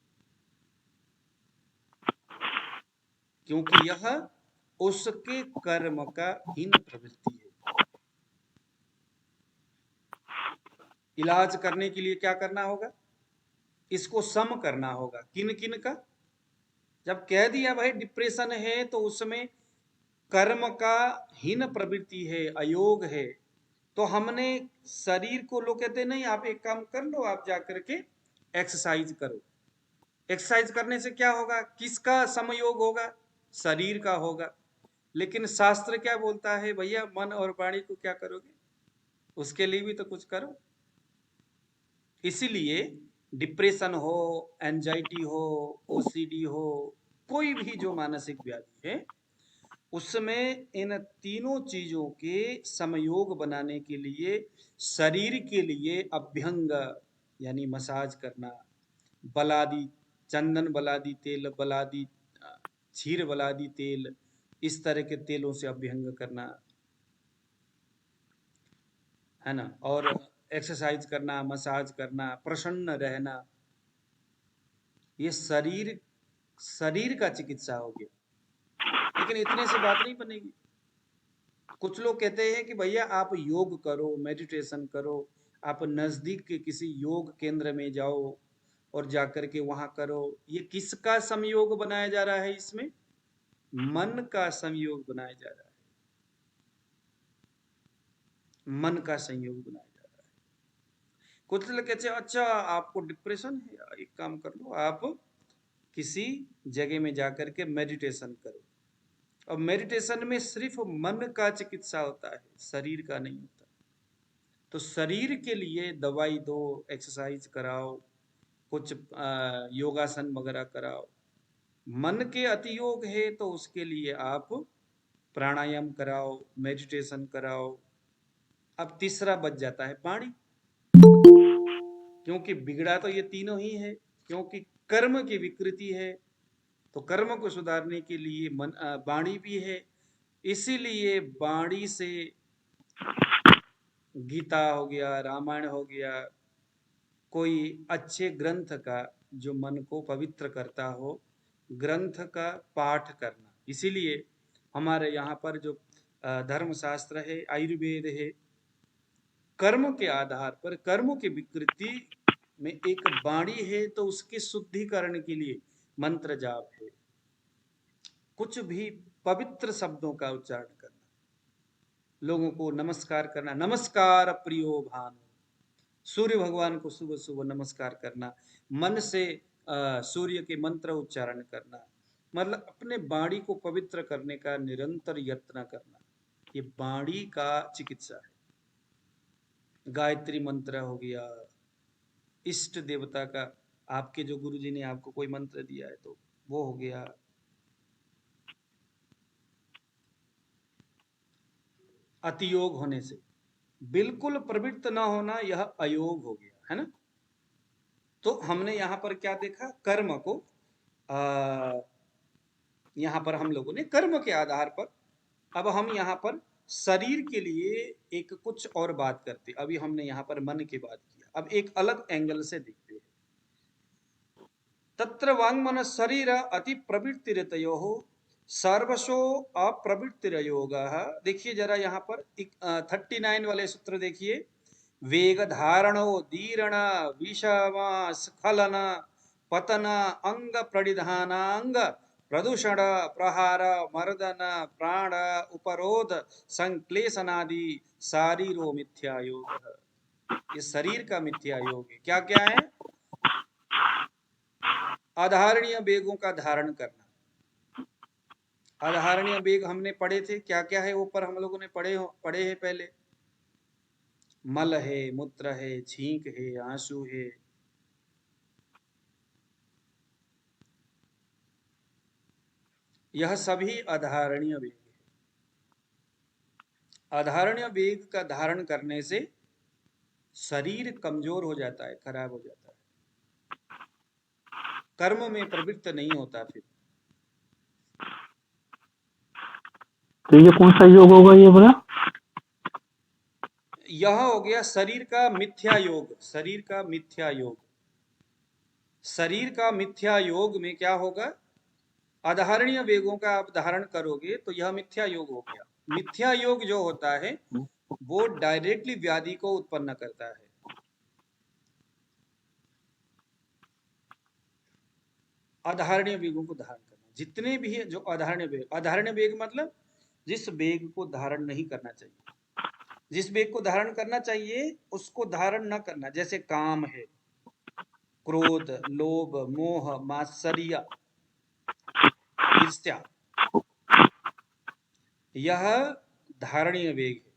क्योंकि यह उसके कर्म का हीन प्रवृत्ति है। इलाज करने के लिए क्या करना होगा, इसको सम करना होगा। किन किन का? जब कह दिया भाई डिप्रेशन है तो उसमें कर्म का हीन प्रवृत्ति है, अयोग है, तो हमने शरीर को, लोग कहते नहीं आप एक काम कर लो, आप जाकर के एक्सरसाइज करो। एक्सरसाइज करने से क्या होगा, किसका समयोग होगा, शरीर का होगा। लेकिन शास्त्र क्या बोलता है, भैया मन और वाणी को क्या करोगे, उसके लिए भी तो कुछ करो। इसीलिए डिप्रेशन हो, एंजाइटी हो, ओसीडी हो, कोई भी जो मानसिक व्याधि है, उसमें इन तीनों चीजों के समयोग बनाने के लिए शरीर के लिए अभ्यंग यानी मसाज करना, बलादी, चंदन बलादी तेल, बलादी क्षीर बलादी तेल, इस तरह के तेलों से अभ्यंग करना है ना, और एक्सरसाइज करना, मसाज करना, प्रसन्न रहना, ये शरीर का चिकित्सा हो गया। लेकिन इतने से बात नहीं बनेगी। कुछ लोग कहते हैं कि भैया आप योग करो, मेडिटेशन करो, आप नजदीक के किसी योग केंद्र में जाओ और जाकर के वहां करो। ये किसका संयोग बनाया जा रहा है इसमें? मन का संयोग बनाया जा रहा है, मन का संयोग बनाया जा रहा है। कुछ लोग कहते हैं अच्छा आपको डिप्रेशन है, एक काम कर लो, आप किसी जगह में जाकर के मेडिटेशन करो। और मेडिटेशन में सिर्फ मन का चिकित्सा होता है, शरीर का नहीं होता। तो शरीर के लिए दवाई दो, एक्सरसाइज कराओ, कुछ योगासन वगैरह कराओ। मन के अतियोग है तो उसके लिए आप प्राणायाम कराओ, मेडिटेशन कराओ। अब तीसरा बच जाता है वाणी, क्योंकि बिगड़ा तो ये तीनों ही है, क्योंकि कर्म की विकृति है, तो कर्म को सुधारने के लिए मन वाणी भी है। इसीलिए वाणी से गीता हो गया, रामायण हो गया, कोई अच्छे ग्रंथ का जो मन को पवित्र करता हो, ग्रंथ का पाठ करना। इसीलिए हमारे यहाँ पर जो धर्मशास्त्र है, आयुर्वेद है, कर्म के आधार पर, कर्मों की विकृति में एक वाणी है तो उसके शुद्धिकरण के लिए मंत्र जाप है, कुछ भी पवित्र शब्दों का उच्चारण करना, लोगों को नमस्कार करना, नमस्कार प्रियो भानु, सूर्य भगवान को सुबह सुबह नमस्कार करना, मन से सूर्य के मंत्र उच्चारण करना, मतलब अपने वाणी को पवित्र करने का निरंतर यत्न करना, ये वाणी का चिकित्सा है। गायत्री मंत्र हो गया, इष्ट देवता का, आपके जो गुरुजी ने आपको कोई मंत्र दिया है तो वो हो गया। अतियोग होने से। बिल्कुल प्रवृत्त न होना यह अयोग हो गया, है ना। तो हमने यहां पर क्या देखा, कर्म को यहां पर हम लोगों ने कर्म के आधार पर, अब हम यहां पर शरीर के लिए एक कुछ और बात करते। अभी हमने यहां पर मन की बात किया, अब एक अलग एंगल से देखते हैं। तत्र वाङ्मन शरीर अति प्रवृत्तिरतयोः सर्वशो अप्रवृत्तिरयोगः। देखिए जरा यहाँ पर 39 वाले सूत्र देखिए। वेग धारणो दीरण विषम स्खलन पतन अंग प्रणिधानांग प्रदूषण प्रहार मर्दन प्राण उपरोध संक्लेशनादि शारीरो मिथ्या योग। ये शरीर का मिथ्या योग है। क्या क्या है? आधारणीय वेगों का धारण करना। आधारणीय वेग हमने पढ़े थे, क्या क्या है ऊपर हम लोगों ने पढ़े हैं पहले। मल है, मूत्र है, छींक है, आंसू है, यह सभी आधारणीय वेग है। आधारणीय वेग का धारण करने से शरीर कमजोर हो जाता है, खराब हो जाता है, कर्म में प्रवृत्त नहीं होता। फिर तो ये कौन सा योग होगा ये बोला? यह हो गया शरीर का मिथ्या योग। शरीर का मिथ्या योग। शरीर का मिथ्या योग में क्या होगा, आधारणीय वेगों का आप धारण करोगे तो यह मिथ्या योग हो गया। मिथ्या योग जो होता है वो डायरेक्टली व्याधि को उत्पन्न करता है। आधारणीय वेगों को धारण करना, जितने भी है जो आधारणीय वेग मतलब जिस वेग को धारण नहीं करना चाहिए, जिस वेग को धारण करना चाहिए उसको धारण न करना। जैसे काम है, क्रोध, लोभ, मोह, मात्सर्य, ईर्ष्या, यह धारणीय वेग है।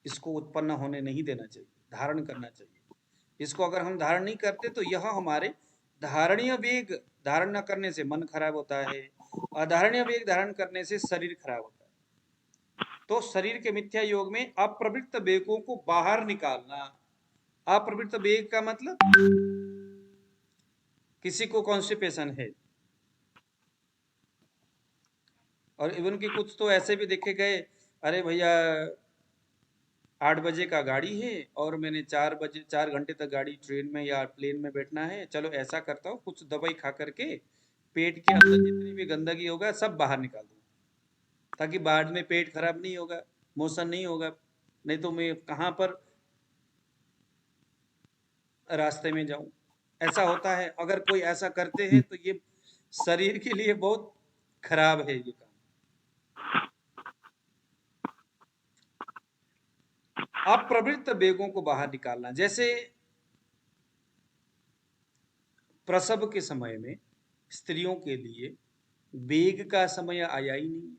इसको उत्पन्न होने नहीं देना चाहिए, धारण करना चाहिए। इसको अगर हम धारण नहीं करते तो यह हमारे धारणीय वेग धारण न करने से मन खराब होता है, अधारणीय वेग धारण करने से शरीर खराब होता है। तो शरीर के मिथ्या योग में अप्रवृत्त वेगों को बाहर निकालना। अप्रवृत्त वेग का मतलब किसी को कॉन्स्टिपेशन है, और इवन की कुछ तो ऐसे भी देखे गए, अरे भैया 8 बजे का गाड़ी है और मैंने 4 घंटे तक गाड़ी ट्रेन में या प्लेन में बैठना है, चलो ऐसा करता हूँ कुछ दवाई खा करके पेट के अंदर जितनी भी गंदगी होगा सब बाहर निकाल दूँ, ताकि बाद में पेट खराब नहीं होगा, मोशन नहीं होगा, नहीं तो मैं कहाँ पर रास्ते में जाऊं। ऐसा होता है, अगर कोई ऐसा करते हैं तो ये शरीर के लिए बहुत खराब है ये काम। अप्रवृत्त वेगों को बाहर निकालना। जैसे प्रसव के समय में स्त्रियों के लिए वेग का समय आया ही नहीं,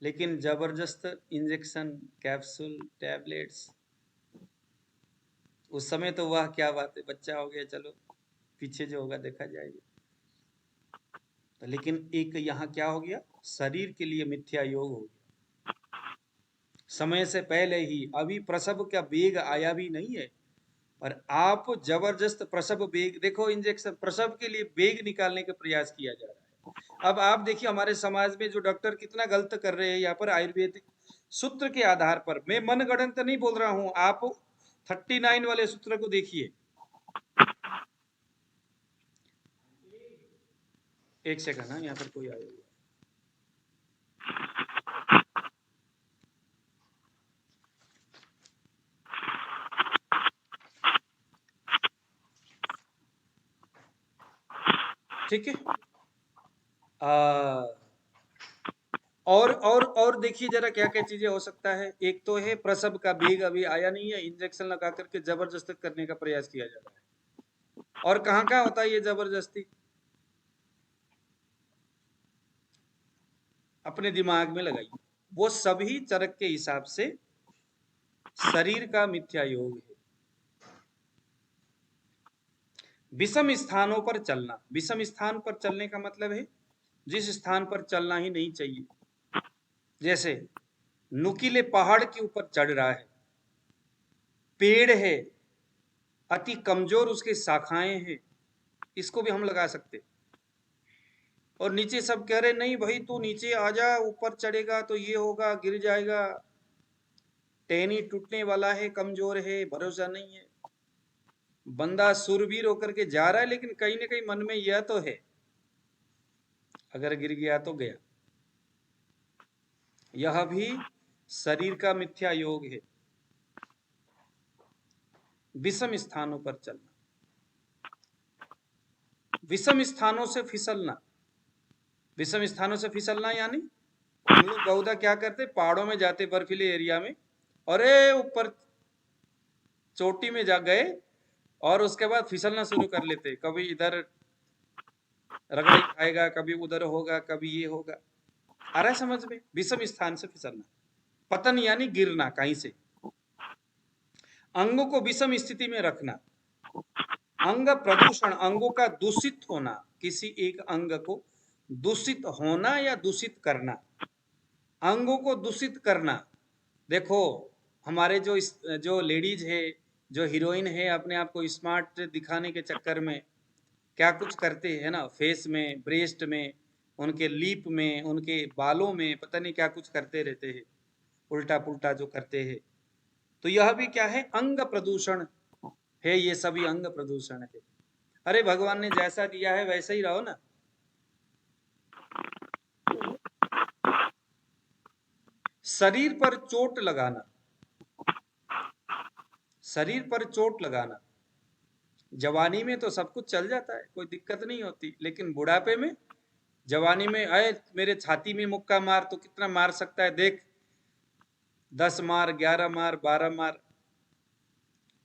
लेकिन जबरदस्त इंजेक्शन, कैप्सूल, टैबलेट्स, उस समय तो वाह क्या बात है, बच्चा हो गया, चलो पीछे जो होगा देखा जाएगा। तो लेकिन एक यहाँ क्या हो गया, शरीर के लिए मिथ्या योग हो गया समय से पहले ही। अभी प्रसव का वेग आया भी नहीं है और आप जबरदस्त प्रसव वेग, देखो इंजेक्शन, प्रसव के लिए वेग निकालने का प्रयास किया जा रहा है। अब आप देखिए हमारे समाज में जो डॉक्टर कितना गलत कर रहे हैं यहाँ पर आयुर्वेदिक सूत्र के आधार पर। मैं मनगढ़ंत नहीं बोल रहा हूं, आप 39 वाले सूत्र को देखिए। एक सेकंड, हाँ यहाँ पर कोई आया हुआ। ठीक है। और देखिए जरा क्या क्या चीजें हो सकता है। एक तो है प्रसव का वेग अभी आया नहीं है, इंजेक्शन लगा करके जबरदस्ती करने का प्रयास किया जा रहा है। और कहाँ कहाँ होता है ये जबरदस्ती, अपने दिमाग में लगाइए। वो सभी चरक के हिसाब से शरीर का मिथ्या योग है। विषम स्थानों पर चलना। विषम स्थान पर चलने का मतलब है जिस स्थान पर चलना ही नहीं चाहिए। जैसे नुकीले पहाड़ के ऊपर चढ़ रहा है, पेड़ है, अति कमजोर उसके शाखाएं हैं, इसको भी हम लगा सकते। और नीचे सब कह रहे नहीं भाई तू नीचे आ जा, ऊपर चढ़ेगा तो ये होगा, गिर जाएगा, टहनी टूटने वाला है, कमजोर है, भरोसा नहीं है। बंदा सुरवीर होकर के जा रहा है, लेकिन कहीं ना कहीं मन में यह तो है, अगर गिर गया तो गया। यह भी शरीर का मिथ्या योग है। विषम स्थानों पर चलना, विषम स्थानों से फिसलना। विषम स्थानों से फिसलना यानी हम लोग बहुधा क्या करते, पहाड़ों में जाते, बर्फीले एरिया में, अरे ऊपर चोटी में जा गए और उसके बाद फिसलना शुरू कर लेते। कभी इधर रगड़ी खाएगा, कभी उधर होगा, कभी ये होगा। आ रहा है समझ में? विषम स्थान से फिसलना, पतन यानी गिरना कहीं से। अंगों को विषम स्थिति में रखना, अंग प्रदूषण, अंगों का दूषित होना, किसी एक अंग को दूषित होना या दूषित करना, अंगों को दूषित करना। देखो हमारे जो लेडीज है, जो हीरोइन है, अपने आप को स्मार्ट दिखाने के चक्कर में क्या कुछ करते हैं ना, फेस में, ब्रेस्ट में, उनके लिप में, उनके बालों में, पता नहीं क्या कुछ करते रहते हैं, उल्टा पुल्टा जो करते हैं। तो यह भी क्या है, अंग प्रदूषण है, ये सभी अंग प्रदूषण है। अरे भगवान ने जैसा दिया है वैसे ही रहो ना। शरीर पर चोट लगाना, शरीर पर चोट लगाना। जवानी में तो सब कुछ चल जाता है, कोई दिक्कत नहीं होती, लेकिन बुढ़ापे में, जवानी में अरे मेरे छाती में मुक्का मार, तो कितना मार सकता है देख, 10 मार, 11 मार, 12 मार।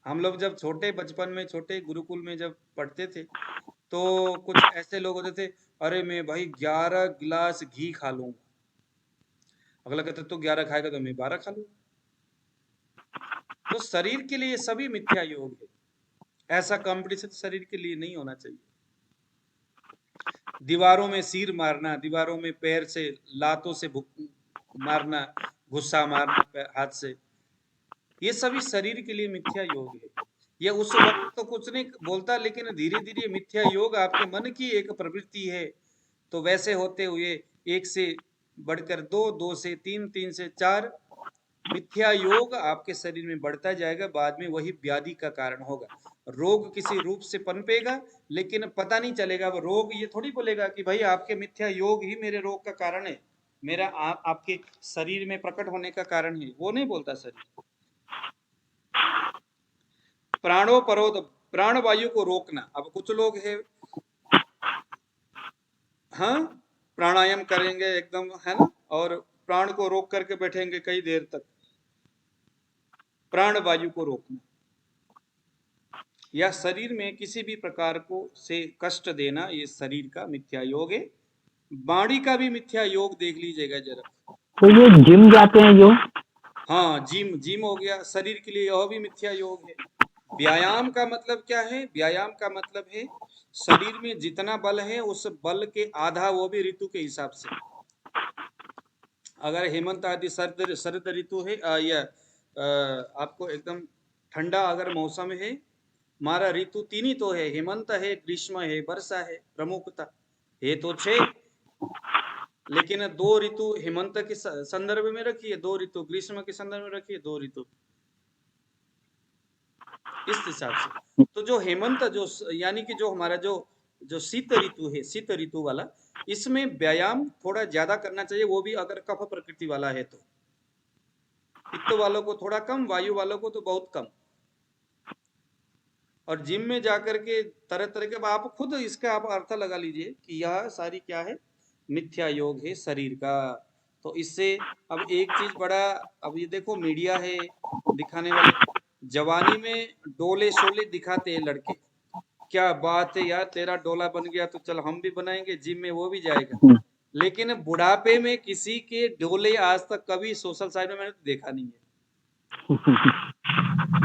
हम लोग जब छोटे बचपन में, छोटे गुरुकुल में जब पढ़ते थे, तो कुछ ऐसे लोग होते थे, अरे मैं भाई 11 गिलास घी खा लूंगा। अगला कहते तो 11 खाएगा तो मैं 12 खा लूंगा। तो शरीर के लिए सभी मिथ्या योग है। ऐसा कंपटीशन शरीर के लिए नहीं होना चाहिए। दीवारों में सिर मारना, दीवारों में पैर से, लातों से मारना, गुस्सा मारना हाथ से, ये सभी शरीर के लिए मिथ्या योग है। ये उस वक्त तो कुछ नहीं बोलता, लेकिन धीरे धीरे मिथ्या योग आपके मन की एक प्रवृत्ति है। तो वैसे होते हुए 1 से बढ़कर 2, 2 से 3, 3 से 4 मिथ्या योग आपके शरीर में बढ़ता जाएगा। बाद में वही व्याधि का कारण होगा। रोग किसी रूप से पनपेगा, लेकिन पता नहीं चलेगा। वो रोग ये थोड़ी बोलेगा कि भाई आपके मिथ्या योग ही मेरे रोग का कारण है, मेरा आपके शरीर में प्रकट होने का कारण है, वो नहीं बोलता शरीर। प्राणोपरोध, प्राण वायु को रोकना। अब कुछ लोग है, हाँ प्राणायाम करेंगे एकदम, है ना, और प्राण को रोक करके बैठेंगे कई देर तक। प्राण वायु को रोकना या शरीर में किसी भी प्रकार को से कष्ट देना, ये शरीर का मिथ्या योग है। बाणी का भी मिथ्या योग देख लीजिएगा जरा। तो ये जिम जाते हैं जो, हाँ जिम, जिम हो गया शरीर के लिए, यह भी मिथ्या योग है। व्यायाम का मतलब क्या है? व्यायाम का मतलब है शरीर में जितना बल है उस बल के आधा, वो भी ऋतु के हिसाब से। अगर हेमंत आदि शरद ऋतु है या आपको एकदम ठंडा अगर मौसम है, हमारा ऋतु 3 ही तो है, हेमंत है, ग्रीष्म है, वर्षा है, प्रमुखता है तो 6, लेकिन 2 ऋतु हेमंत के संदर्भ में रखिए, 2 ऋतु ग्रीष्म के संदर्भ में रखिए, 2 ऋतु इस हिसाब से। तो जो हेमंत, जो यानी कि जो हमारा जो शीत ऋतु है, शीत ऋतु वाला, इसमें व्यायाम थोड़ा ज्यादा करना चाहिए, वो भी अगर कफ प्रकृति वाला है तो। पित्त वालों को थोड़ा कम, वायु वालों को तो बहुत कम। और जिम में जाकर के तरह तरह के, आप खुद इसका आप अर्थ लगा लीजिए कि यह सारी क्या है, मिथ्या योग है शरीर का। तो इससे अब एक चीज बड़ा, अब ये देखो मीडिया है दिखाने वाले, जवानी में डोले शोले दिखाते हैं लड़के, क्या बात है यार, तेरा डोला बन गया तो चल हम भी बनाएंगे, जिम में वो भी जाएगा। लेकिन बुढ़ापे में किसी के डोले आज तक कभी सोशल साइट में मैंने तो देखा नहीं है।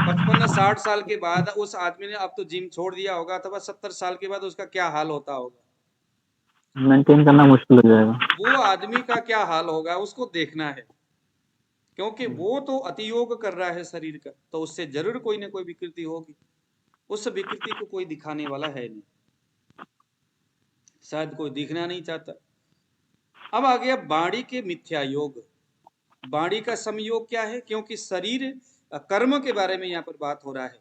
55-60 साल के बाद उस आदमी ने अब तो जिम छोड़ दिया होगा, अथवा 70 साल के बाद उसका क्या हाल होता होगा, मेंटेन करना मुश्किल हो जाएगा। वो आदमी का क्या हाल होगा, उसको देखना है क्योंकि वो तो अतियोग कर रहा है शरीर का, तो उससे जरूर कोई ना कोई विकृति होगी। उस विकृति को कोई दिखाने वाला है नहीं, शायद कोई दिखना नहीं चाहता। अब आ गया वाणी के मिथ्या योग। वाणी का संयोग क्या है? क्योंकि शरीर कर्म के बारे में यहाँ पर बात हो रहा है।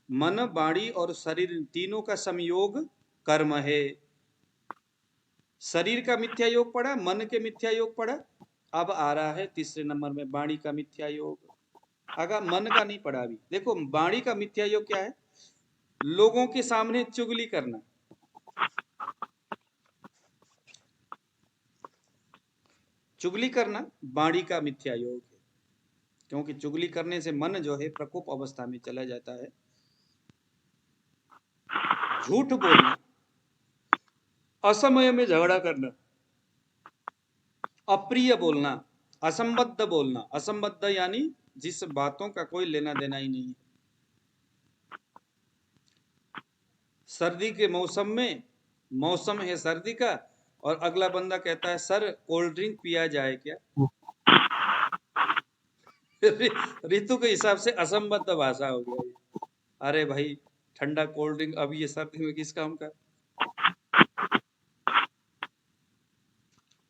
मन, वाणी और शरीर तीनों का संयोग कर्म है। शरीर का मिथ्या योग पड़ा, मन के मिथ्या योग पड़ा। अब आ रहा है तीसरे नंबर में वाणी का मिथ्या योग। अगर मन का नहीं पड़ा अभी, देखो वाणी का मिथ्या योग क्या है? लोगों के सामने चुगली करना। चुगली करना वाणी का मिथ्या योग है, क्योंकि चुगली करने से मन जो है प्रकोप अवस्था में चला जाता है। झूठ बोलना, असमय में झगड़ा करना, अप्रिय बोलना, असंबद्ध बोलना। असंबद्ध यानी जिस बातों का कोई लेना देना ही नहीं है। सर्दी के मौसम में, मौसम है सर्दी का, और अगला बंदा कहता है सर कोल्ड ड्रिंक पिया जाए क्या? ऋतु के हिसाब से असंबद्ध भाषा हो गया ये। अरे भाई ठंडा कोल्ड ड्रिंक अब ये सर्दी में किस काम का?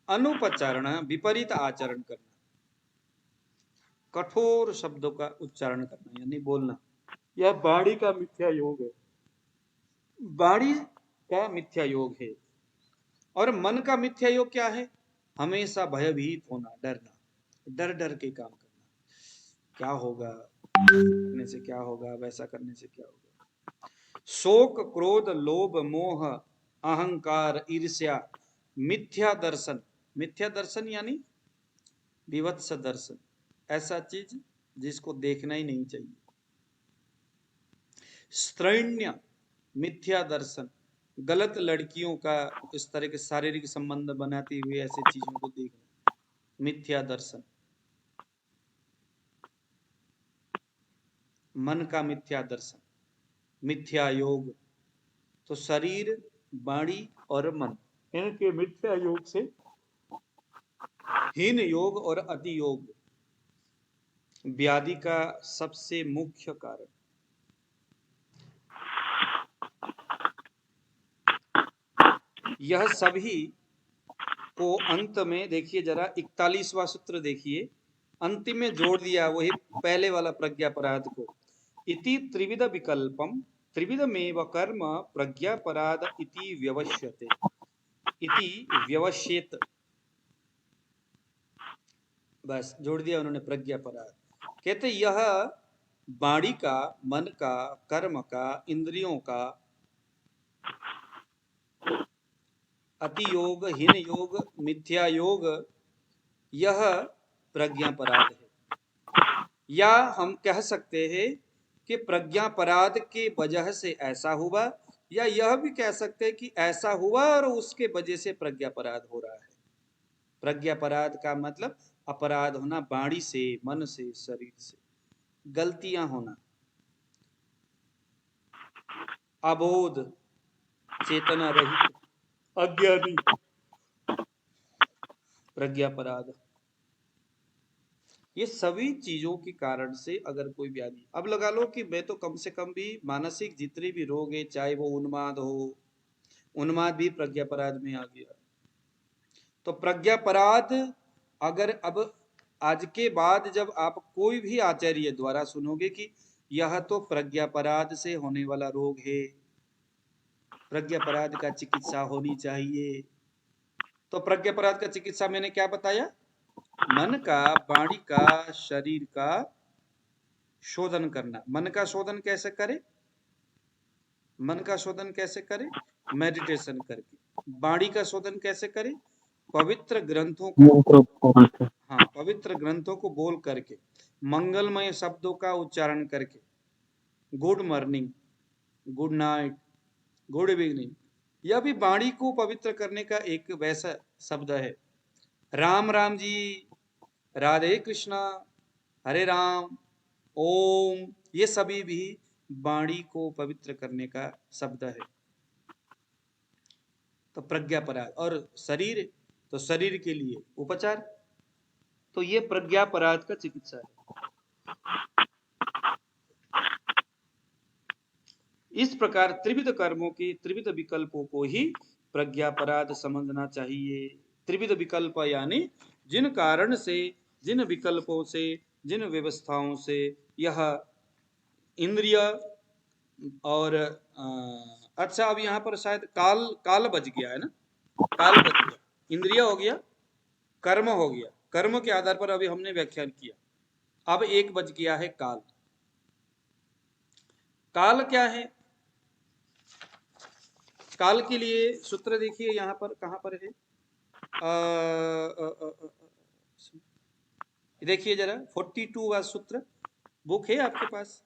अनुपचारण, विपरीत आचरण करना, कठोर शब्दों का उच्चारण करना यानी बोलना, यह वाणी का मिथ्या योग है। वाणी का मिथ्या योग है। और मन का मिथ्या योग क्या है? हमेशा भयभीत होना, डरना, डर डर के काम करना। क्या होगा, करने से क्या होगा, वैसा करने से क्या होगा। शोक, क्रोध, लोभ, मोह, अहंकार, ईर्ष्या, मिथ्या दर्शन। मिथ्या दर्शन यानी विवत्स दर्शन, ऐसा चीज जिसको देखना ही नहीं चाहिए। स्त्रैण्य, मिथ्या दर्शन, गलत लड़कियों का इस तरह के शारीरिक संबंध बनाते हुए ऐसे चीजों को देखना, मिथ्या दर्शन। मन का मिथ्या दर्शन, मिथ्या योग। तो शरीर, वाणी और मन, इनके मिथ्या योग से हीन योग और अति योग व्याधि का सबसे मुख्य कारण। यह सभी को अंत में देखिए जरा 41वां सूत्र देखिए, अंतिम में जोड़ दिया वही पहले वाला प्रज्ञापराध को। इति त्रिविध विकल्पम त्रिविधमेव कर्म प्रज्ञापराध इति व्यवश्यते, इति व्यवश्येत, बस जोड़ दिया उन्होंने प्रज्ञापराध। कहते यह वाणी का, मन का, कर्म का, इंद्रियों का अति योग, हीन योग, मिथ्या योग, यह प्रज्ञापराध है। या हम कह सकते हैं कि प्रज्ञापराध के वजह से ऐसा हुआ, या यह भी कह सकते हैं कि ऐसा हुआ और उसके वजह से प्रज्ञापराध हो रहा है। प्रज्ञापराध का मतलब अपराध होना वाणी से, मन से, शरीर से, गलतियां होना, अबोध, चेतना रहित, अज्ञानी, प्रज्ञापराध। ये सभी चीजों के कारण से अगर कोई व्याधि, अब लगा लो कि मैं तो कम से कम भी मानसिक जितने भी रोग है, चाहे वो उन्माद हो, उन्माद भी प्रज्ञापराध में आ गया। तो प्रज्ञापराध अगर अब आज के बाद जब आप कोई भी आचार्य द्वारा सुनोगे कि यह तो प्रज्ञापराध से होने वाला रोग है, प्रज्ञापराध का चिकित्सा होनी चाहिए, तो प्रज्ञापराध का चिकित्सा मैंने क्या बताया? मन का, वाणी का, शरीर का शोधन करना। मन का शोधन कैसे करे? मन का शोधन कैसे करे? मेडिटेशन करके। वाणी का शोधन कैसे करे? पवित्र ग्रंथों को, हाँ, पवित्र ग्रंथों को बोल करके, मंगलमय शब्दों का उच्चारण करके, good morning, good night, good evening, यह भी वाणी को पवित्र करने का एक वैसा शब्द है। राम राम जी, राधे कृष्णा, हरे राम, ओम, ये सभी भी वाणी को पवित्र करने का शब्द है। तो प्रज्ञापराध। और शरीर, तो शरीर के लिए उपचार, तो ये प्रज्ञापराध का चिकित्सा है। इस प्रकार त्रिविध कर्मों के त्रिविध विकल्पों को ही प्रज्ञापराध समझना चाहिए। त्रिविध विकल्प यानी जिन कारण से, जिन विकल्पों से, जिन व्यवस्थाओं से यह इंद्रिय और अच्छा, अब यहाँ पर शायद काल काल बच गया है ना, काल बच गया, इंद्रिय हो गया, कर्म हो गया, कर्म के आधार पर अभी हमने व्याख्यान किया। अब एक बच गया है काल। काल क्या है? काल के लिए सूत्र देखिए यहाँ पर, कहाँ पर है, देखिए जरा 42वां सूत्र बुक है आपके पास।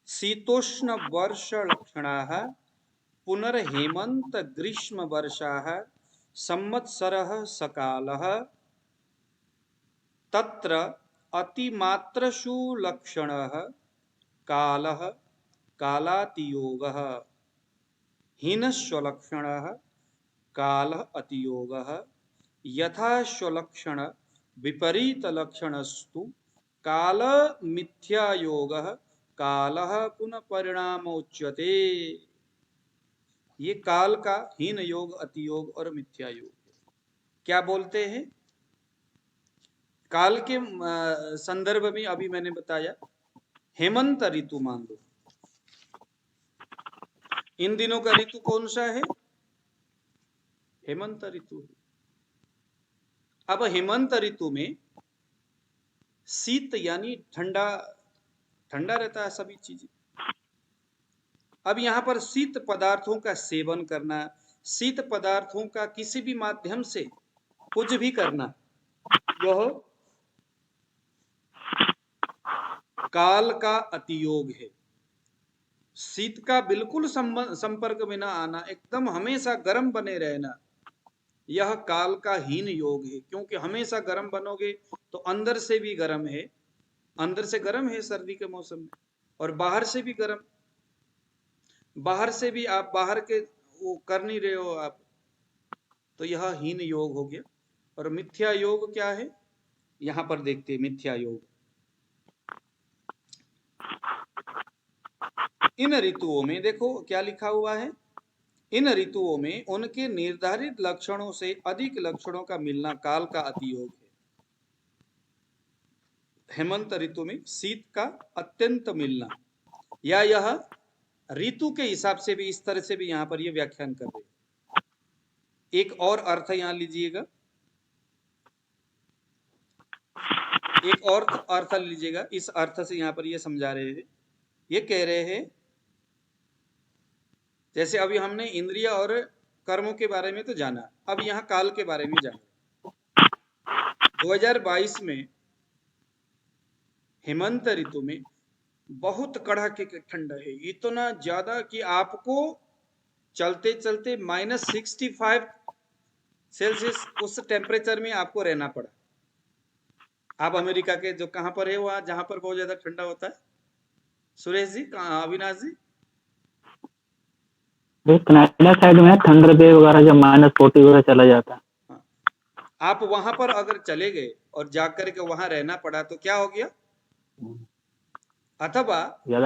शीतोष्ण वर्ष लक्षणाः पुनर्हेमंत ग्रीष्म वर्षाः संवत्सरः सकालः तत्र अतिमात्रसु लक्षणः कालः कालातियोगः हीनस्वलक्षणः कालः अतियोगः यथा स्वलक्षण विपरीत लक्षणस्तु काल मिथ्यायोगः कालः पुनः परिणामोच्यते। ये काल का हीन योग, अतियोग और मिथ्या योग। क्या बोलते हैं? काल के संदर्भ में अभी मैंने बताया, हेमंत ऋतु मान लो। इन दिनों का ऋतु कौन सा है? हेमंत ऋतु। अब हेमंत ऋतु में शीत यानी ठंडा, ठंडा रहता है सभी चीजें। अब यहाँ पर शीत पदार्थों का सेवन करना, शीत पदार्थों का किसी भी माध्यम से कुछ भी करना, यह काल का अतियोग है। शीत का बिल्कुल संपर्क में ना आना, एकदम हमेशा गर्म बने रहना, यह काल का हीन योग है। क्योंकि हमेशा गर्म बनोगे तो अंदर से भी गर्म है, अंदर से गर्म है सर्दी के मौसम में, और बाहर से भी गर्म, बाहर से भी आप बाहर के वो कर नहीं रहे हो आप, तो यह हीन योग हो गया। और मिथ्या योग क्या है? यहां पर देखते हैं मिथ्या योग। इन ऋतुओं में देखो क्या लिखा हुआ है, इन ऋतुओं में उनके निर्धारित लक्षणों से अधिक लक्षणों का मिलना काल का अतियोग है। हेमंत ऋतु में शीत का अत्यंत मिलना, या यह ऋतु के हिसाब से भी इस तरह से भी यहां पर यह व्याख्यान कर रहे हैं। एक और अर्थ यहां लीजिएगा, एक और अर्थ लीजिएगा। इस अर्थ से यहां पर यह समझा रहे हैं, ये कह रहे हैं जैसे अभी हमने इंद्रिय और कर्मों के बारे में तो जाना, अब यहाँ काल के बारे में जाना। 2022 में हेमंत ऋतु में बहुत कड़ाके की ठंड है, इतना ज्यादा कि आपको चलते चलते -65 सेल्सियस उस टेम्परेचर में आपको रहना पड़ा। आप अमेरिका के जो कहां पर है वहां जहां पर बहुत ज्यादा ठंडा होता है, सुरेश जी, अविनाश जी? कनाडा साइड में थंडर बे वगैरह जब -40 वगैरह चला जाता है। हाँ। आप वहां पर अगर चले गए और जाकर के वहां रहना पड़ा तो क्या हो गया? अथवा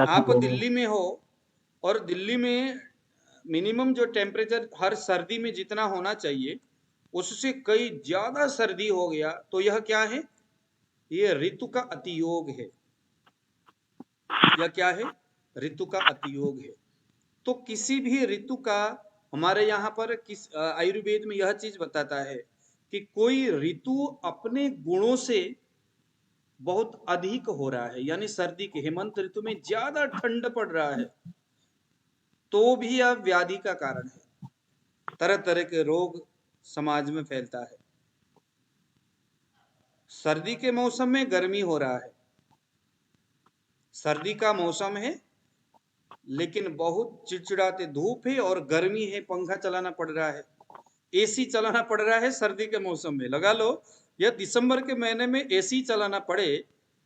आप दिल्ली में हो और दिल्ली में मिनिमम जो टेम्परेचर हर सर्दी में जितना होना चाहिए उससे कई ज्यादा सर्दी हो गया, तो यह क्या है? ये ऋतु का अतियोग है। यह क्या है? ऋतु का अतियोग है। तो किसी भी ऋतु का, हमारे यहाँ पर किस आयुर्वेद में यह चीज बताता है कि कोई ऋतु अपने गुणों से बहुत अधिक हो रहा है, यानी सर्दी के हेमंत ऋतु में ज्यादा ठंड पड़ रहा है, तो भी यह व्याधि का कारण है, तरह तरह के रोग समाज में फैलता है। सर्दी के मौसम में गर्मी हो रहा है, सर्दी का मौसम है लेकिन बहुत चिड़चिड़ाते धूप है और गर्मी है, पंखा चलाना पड़ रहा है, एसी चलाना पड़ रहा है सर्दी के मौसम में। लगा लो यह दिसंबर के महीने में एसी चलाना पड़े,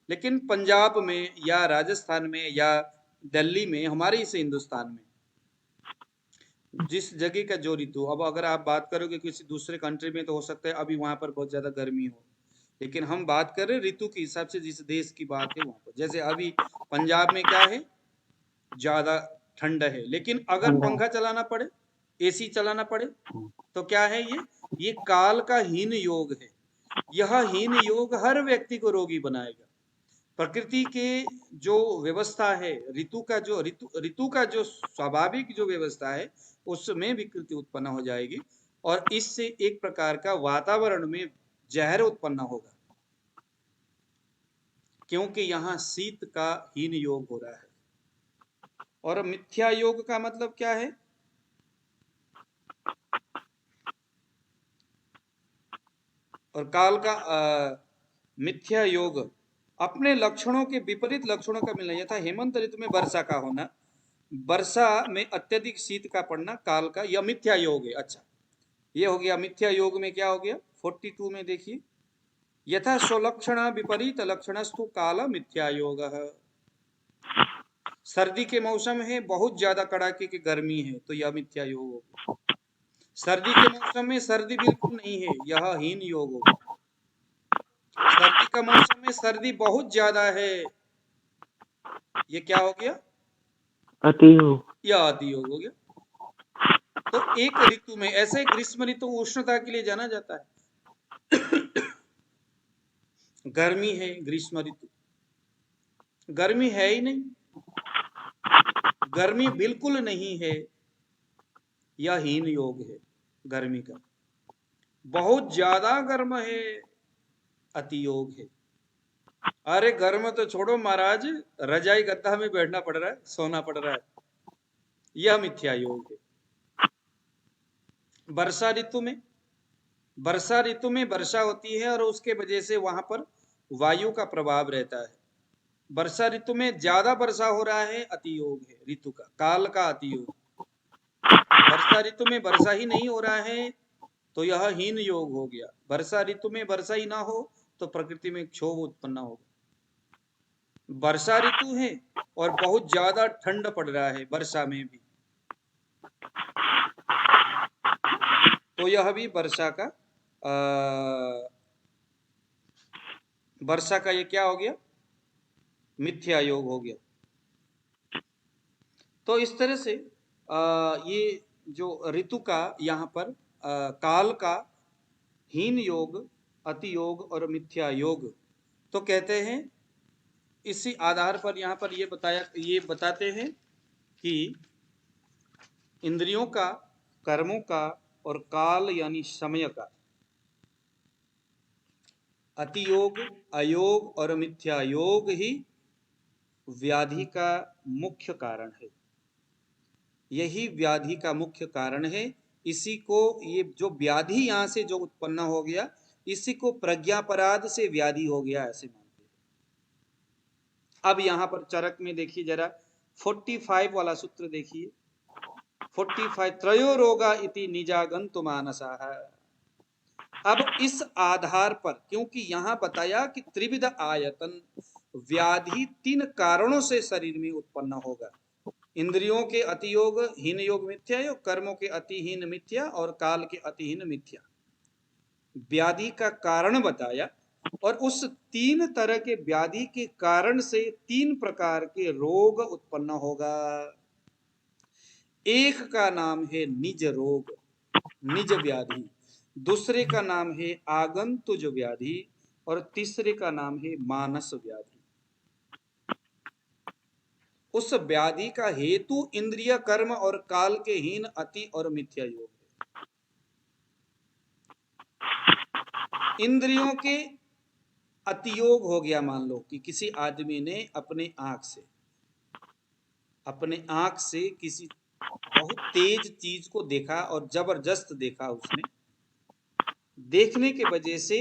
लेकिन पंजाब में या राजस्थान में या दिल्ली में, हमारे इस हिंदुस्तान में जिस जगह का जो ऋतु, अब अगर आप बात करोगे किसी दूसरे कंट्री में तो हो सकता है अभी वहां पर बहुत ज्यादा गर्मी हो, लेकिन हम बात कर रहे हैं ऋतु के हिसाब से, जिस देश की बात है वहां पर। जैसे अभी पंजाब में क्या है, ज्यादा ठंड है, लेकिन अगर ठंडा। पंखा चलाना पड़े, एसी चलाना पड़े, तो क्या है ये काल का हीन योग है। यह हीन योग हर व्यक्ति को रोगी बनाएगा। प्रकृति के जो व्यवस्था है, ऋतु का जो स्वाभाविक जो व्यवस्था है, उसमें विकृति उत्पन्न हो जाएगी, और इससे एक प्रकार का वातावरण में जहर उत्पन्न होगा, क्योंकि यहाँ शीत का हीन योग हो रहा है। और मिथ्या योग का मतलब क्या है? और काल का मिथ्या योग अपने लक्षणों के विपरीत लक्षणों का मिलना। यथा हेमंत ऋतु में वर्षा का होना, वर्षा में अत्यधिक शीत का पड़ना काल का, यह मिथ्या योग है। अच्छा, ये हो गया मिथ्या योग में क्या हो गया। 42 में देखिए, यथा स्वलक्षण विपरीत लक्षणस्तु काल मिथ्या योग। सर्दी के मौसम है, बहुत ज्यादा कड़ाके की गर्मी है, तो यह मिथ्या योग हो गया। सर्दी के मौसम में सर्दी बिल्कुल नहीं है, यह हीन योग हो गया। सर्दी का मौसम में सर्दी बहुत ज्यादा है, ये क्या हो गया, अति योग। यह अति योग हो गया। तो एक ऋतु में, ऐसे ग्रीष्म ऋतु उष्णता के लिए जाना जाता है। गर्मी है, ग्रीष्म ऋतु गर्मी है ही नहीं, गर्मी बिल्कुल नहीं है, यह हीन योग है गर्मी का। बहुत ज्यादा गर्म है, अति योग है। अरे गर्म तो छोड़ो महाराज, रजाई गद्दा में बैठना पड़ रहा है, सोना पड़ रहा है, यह मिथ्या योग है। वर्षा ऋतु में, वर्षा ऋतु में वर्षा होती है और उसके वजह से वहां पर वायु का प्रभाव रहता है। वर्षा ऋतु में ज्यादा वर्षा हो रहा है, अति योग है ऋतु का, काल का अति योग। वर्षा ऋतु में वर्षा ही नहीं हो रहा है, तो यह हीन योग हो गया। वर्षा ऋतु में वर्षा ही ना हो तो प्रकृति में क्षोभ उत्पन्न होगा। वर्षा ऋतु है और बहुत ज्यादा ठंड पड़ रहा है वर्षा में भी, तो यह भी वर्षा का ये क्या हो गया, मिथ्या योग हो गया। तो इस तरह से ये जो ऋतु का यहाँ पर काल का हीन योग, अति योग और मिथ्या योग, तो कहते हैं इसी आधार पर यहाँ पर ये बताते हैं कि इंद्रियों का, कर्मों का और काल यानी समय का अति योग, अयोग और मिथ्या योग ही व्याधि का मुख्य कारण है। यही व्याधि का मुख्य कारण है। इसी को, ये जो व्याधि यहाँ से जो उत्पन्न हो गया, इसी को प्रज्ञापराध से व्याधि हो गया, ऐसे मानते हैं। अब यहाँ पर चरक में देखिए जरा 45 वाला सूत्र देखिए, 45, त्रयो रोगा इति निजागंतु मानसा है। अब इस आधार पर, क्योंकि यहां बताया कि त्रिविध आयतन व्याधि 3 कारणों से शरीर में उत्पन्न होगा। इंद्रियों के अतियोग हीन योग मिथ्या योग, कर्मों के अतिहीन मिथ्या और काल के अतिहीन मिथ्या, व्याधि का कारण बताया। और उस 3 तरह के व्याधि के कारण से 3 प्रकार के रोग उत्पन्न होगा। एक का नाम है निज रोग, निज व्याधि, दूसरे का नाम है आगंतुज व्याधि और तीसरे का नाम है मानस व्याधि। उस व्याधि का हेतु इंद्रिय, कर्म और काल के हीन, अति और मिथ्या योग है। इंद्रियों के अतियोग हो गया, मान लो कि किसी आदमी ने अपने आंख से किसी बहुत तेज चीज को देखा और जबरदस्त देखा उसने, देखने के वजह से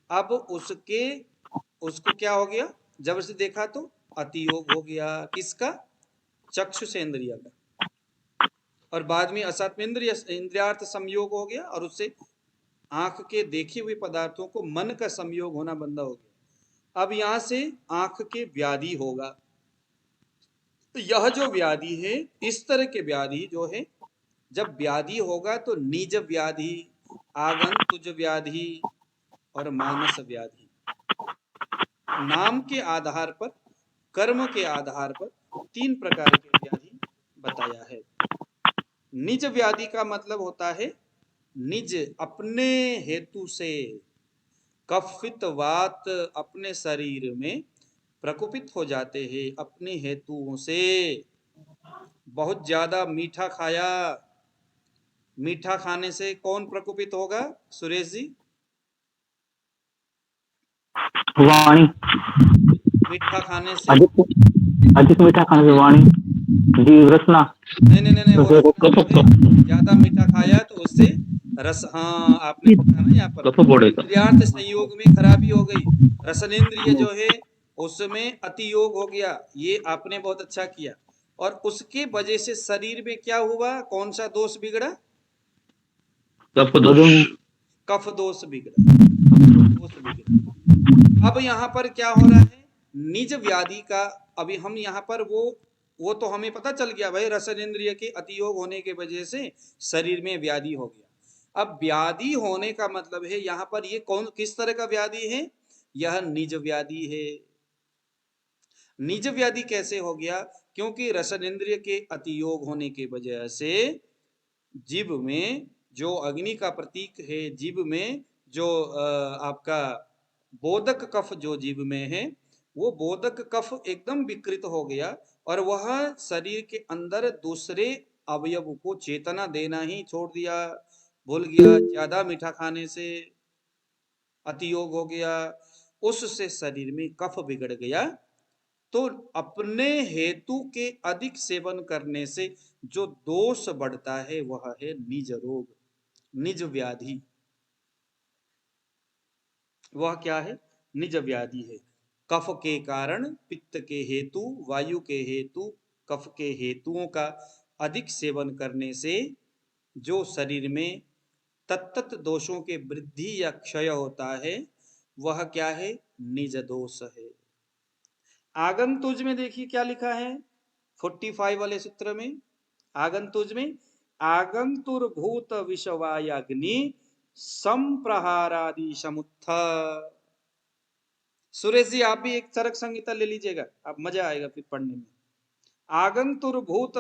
अब उसको क्या हो गया, जबरदस्ती देखा तो अतियोग हो गया। किसका? चक्षुषेंद्रिय का। और बाद में असत्वेंद्रिय इंद्रियार्थ संयोग हो गया और उससे आंख के देखे हुए पदार्थों को मन का संयोग होना बंद हो गया। अब यहां से आंख के व्याधि होगा। तो यह जो व्याधि है, इस तरह के व्याधि जो है, जब व्याधि होगा तो निज व्याधि, आगंतुज व्याधि और मानस व्याधि, नाम के आधार पर, कर्म के आधार पर 3 प्रकार के व्याधि बताया है। निज व्याधि का मतलब होता है निज, अपने हेतु से। कफित वात अपने शरीर में प्रकोपित हो जाते हैं अपने हेतुओं से। बहुत ज्यादा मीठा खाया, मीठा खाने से कौन प्रकोपित होगा सुरेश जी? वाणी। मीठा खाने से? अधिक अधिक मीठा खाने से वाणी, जीव रसना। नहीं नहीं नहीं नहीं, वो रसना कफ जो है, ज्यादा मीठा खाया तो उससे रस, हाँ आपने पकड़ा ना, यहाँ पर कफ बढ़ेगा। इंद्रियार्थ संयोग में खराबी हो गई, रसनेन्द्रिय जो है उसमें अति योग हो गया, ये आपने बहुत अच्छा किया। और उसके वजह से शरीर में क्या हुआ, कौन सा दोष बिगड़ा? कफ दोष। कफ दोष बिगड़ा, दोष बिगड़ा। अब यहाँ पर क्या हो रहा है, निज व्याधि का, अभी हम यहाँ पर वो तो हमें पता चल गया भाई, रसनेन्द्रिय के अतियोग होने के वजह से शरीर में व्याधि हो गया। अब व्याधि होने का मतलब है यहाँ पर ये कौन, किस तरह का व्याधि है? यह निज व्याधि है। निज व्याधि कैसे हो गया? क्योंकि रसनेन्द्रिय के अतियोग होने की वजह से जीव में जो अग्नि का प्रतीक है, जीव में जो आपका बोधक कफ जो जीव में है, वो बोधक कफ एकदम विकृत हो गया और वह शरीर के अंदर दूसरे अवयव को चेतना देना ही छोड़ दिया, भूल गया। ज्यादा मीठा खाने से अतियोग हो गया, उससे शरीर में कफ बिगड़ गया। तो अपने हेतु के अधिक सेवन करने से जो दोष बढ़ता है वह है निज रोग, निज व्याधि। वह क्या है? निज व्याधि है। कफ के कारण, पित्त के हेतु, वायु के हेतु, कफ के हेतुओं का अधिक सेवन करने से जो शरीर में तत्त दोषों के वृद्धि या क्षय होता है वह क्या है? निज दोष है। आगंतुज में देखिए क्या लिखा है 45 वाले सूत्र में। आगंतुज में आगंतुर भूत विषवायाग्नि संप्रहारादि समुत्थ। सुरेश जी आप भी एक चरक संहिता ले लीजिएगा, आप मजा आएगा फिर पढ़ने में। आगंतुर भूत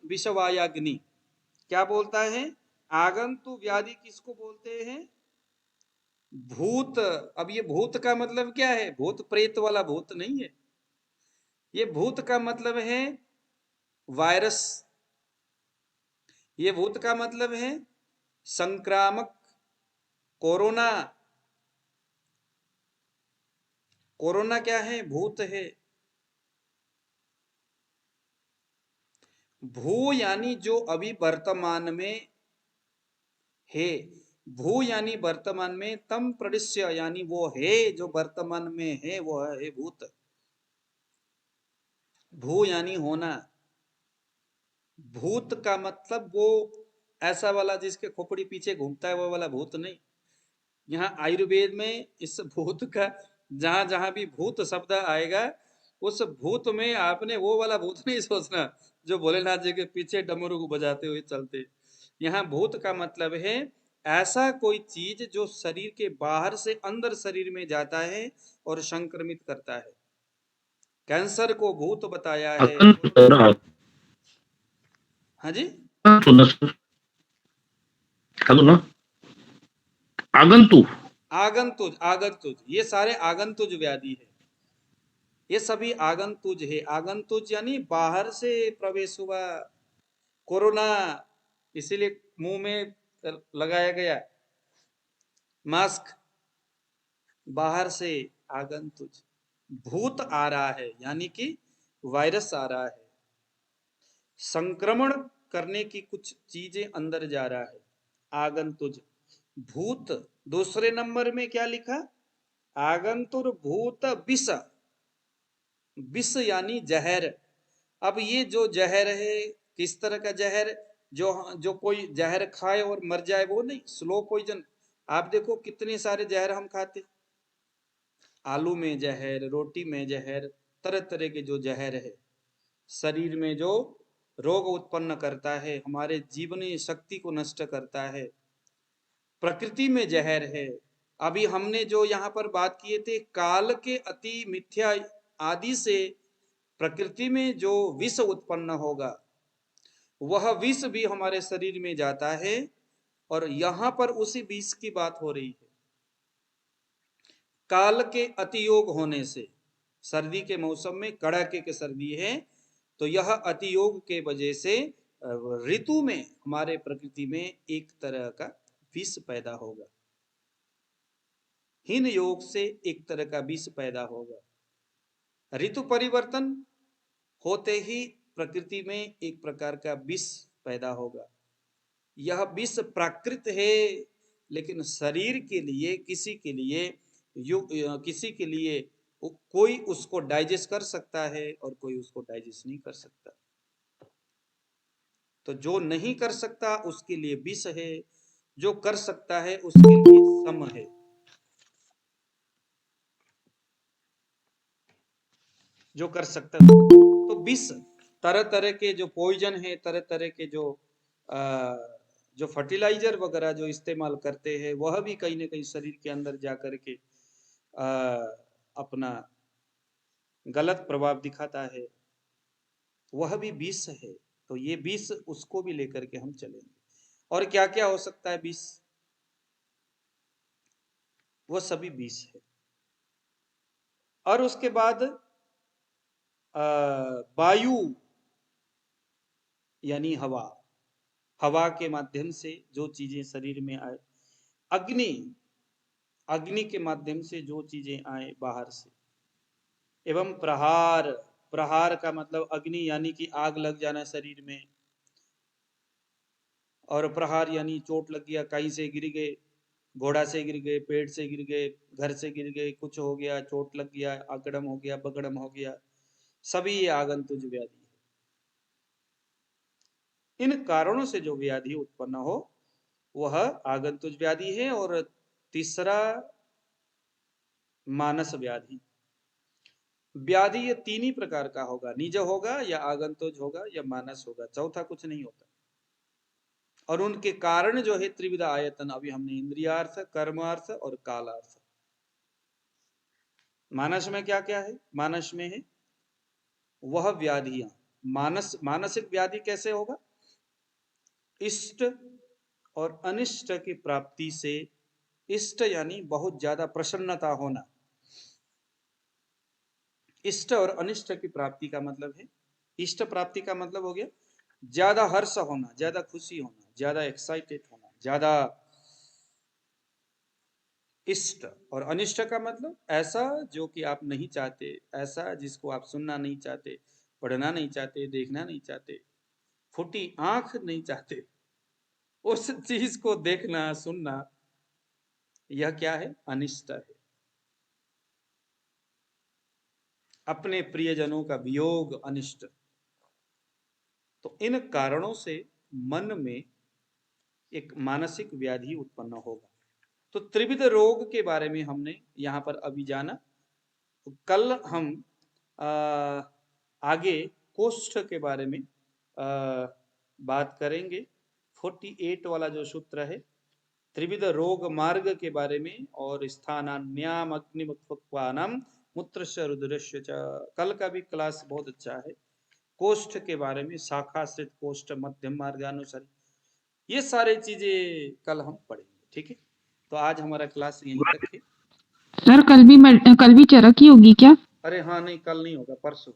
विषवायाग्नि क्या बोलता है? आगंतु व्याधि किसको बोलते हैं? भूत। अब ये भूत का मतलब क्या है? भूत प्रेत वाला भूत नहीं है, ये भूत का मतलब है वायरस, ये भूत का मतलब है संक्रामक, कोरोना। कोरोना क्या है? भूत है। भू यानी जो अभी वर्तमान में है, भू यानी वर्तमान में, तम प्रदिश्य यानी वो है जो वर्तमान में है, वो है भूत। भू यानी होना। भूत का मतलब वो ऐसा वाला जिसके खोपड़ी पीछे घूमता है वो वाला भूत नहीं। यहाँ आयुर्वेद में इस भूत का जहां जहां भी भूत शब्द आएगा, उस भूत में आपने वो वाला भूत नहीं सोचना जो भोलेनाथ जी के पीछे डमरू को बजाते हुए चलते। यहाँ भूत का मतलब है ऐसा कोई चीज जो शरीर के बाहर से अंदर शरीर में जाता है और संक्रमित करता है। कैंसर को भूत बताया है। हाँ जी, हेलो ना, आगंतु आगंतुज, आगंतुज, ये सारे आगंतुज व्याधि है, ये सभी आगंतुज है। आगंतुज यानी बाहर से प्रवेश हुआ। कोरोना इसीलिए मुंह में लगाया गया मास्क, बाहर से आगंतुज। भूत आ रहा है यानी कि वायरस आ रहा है, संक्रमण करने की कुछ चीजें अंदर जा रहा है, आगंतुज भूत। दूसरे नंबर में क्या लिखा? आगंतुर भूत विष, विष यानी जहर। अब ये जो जहर है, किस तरह का जहर? जो जो कोई जहर खाए और मर जाए वो नहीं, स्लो पॉइजन। आप देखो कितने सारे जहर हम खाते, आलू में जहर, रोटी में जहर, तरह तरह के जो जहर है शरीर में जो रोग उत्पन्न करता है, हमारे जीवनी शक्ति को नष्ट करता है। प्रकृति में जहर है, अभी हमने जो यहाँ पर बात किए थे, काल के अति मिथ्या आदि से प्रकृति में जो विष उत्पन्न होगा, वह विष भी हमारे शरीर में जाता है, और यहां पर उसी विष की बात हो रही है। काल के अतियोग होने से, सर्दी के मौसम में कड़ाके की सर्दी है, तो यह अतियोग के वजह से ऋतु में हमारे प्रकृति में एक तरह का विष पैदा होगा, हीन योग से एक तरह का विष पैदा होगा। ऋतु परिवर्तन होते ही प्रकृति में एक प्रकार का विष पैदा होगा। यह विष प्राकृत है, लेकिन शरीर के लिए, किसी के लिए कोई उसको डाइजेस्ट कर सकता है और कोई उसको डाइजेस्ट नहीं कर सकता। तो जो नहीं कर सकता उसके लिए विष है, जो कर सकता है उसके लिए सम है। जो कर सकता है तो विष, तरह तरह के जो पॉइजन है, तरह तरह के जो फर्टिलाइजर वगैरह जो इस्तेमाल करते हैं, वह भी कहीं ना कहीं शरीर के अंदर जाकर के अपना गलत प्रभाव दिखाता है, वह भी विष है। तो ये विष उसको भी लेकर के हम चलेंगे। और क्या क्या हो सकता है विष, वो सभी विष है। और उसके बाद वायु यानी हवा, हवा के माध्यम से जो चीजें शरीर में आए, अग्नि के माध्यम से जो चीजें आए बाहर से, एवं प्रहार, प्रहार का मतलब अग्नि यानी कि आग लग जाना शरीर में, और प्रहार यानी चोट लग गया, कहीं से गिर गए, घोड़ा से गिर गए, पेड़ से गिर गए, घर से गिर गए, कुछ हो गया, चोट लग गया, अगड़म हो गया, बगड़म हो गया, सभी ये आगंतुज व्याधि है। इन कारणों से जो व्याधि उत्पन्न हो वह आगंतुज व्याधि है। और तीसरा मानस व्याधि। व्याधि ये तीन ही प्रकार का होगा, निज होगा या आगंतुज होगा या मानस होगा, चौथा कुछ नहीं होता। और उनके कारण जो है त्रिविध आयतन, अभी हमने इंद्रियार्थ, कर्मार्थ और कालार्थ। मानस में क्या क्या है? मानस में है वह व्याधियां, मानसिक व्याधि कैसे होगा? इष्ट और अनिष्ट की प्राप्ति से, इष्ट यानी बहुत ज्यादा प्रसन्नता होना, इष्ट और अनिष्ट की प्राप्ति का मतलब है, इष्ट प्राप्ति का मतलब हो गया ज्यादा हर्ष होना, ज्यादा खुशी होना, ज्यादा एक्साइटेड होना, ज्यादा इष्ट। और अनिष्ट का मतलब ऐसा जो कि आप नहीं चाहते, ऐसा जिसको आप सुनना नहीं चाहते, पढ़ना नहीं चाहते, देखना नहीं चाहते, फूटी आंख नहीं चाहते, उस चीज को देखना सुनना, यह क्या है? अनिष्ट है। अपने प्रियजनों का वियोग अनिष्ट। तो इन कारणों से मन में एक मानसिक व्याधि उत्पन्न होगा। तो त्रिविध रोग के बारे में हमने यहां पर अभी जाना। तो कल हम आगे कोष्ठ के बारे में बात करेंगे। 48 वाला जो सूत्र है त्रिविध रोग मार्ग के बारे में, और स्थानान्याम अग्निमुत्पानम मूत्रस्य रुद्रस्य च। कल का भी क्लास बहुत अच्छा है। कोष्ठ के बारे में, शाखाश्रित कोष्ठ, मध्यम मार्गानुसारी, ये सारे चीजें कल हम पढ़ेंगे। ठीक है, तो आज हमारा क्लास यहीं तक है। सर कल भी चरक ही होगी क्या? अरे हाँ, नहीं कल नहीं होगा, परसों।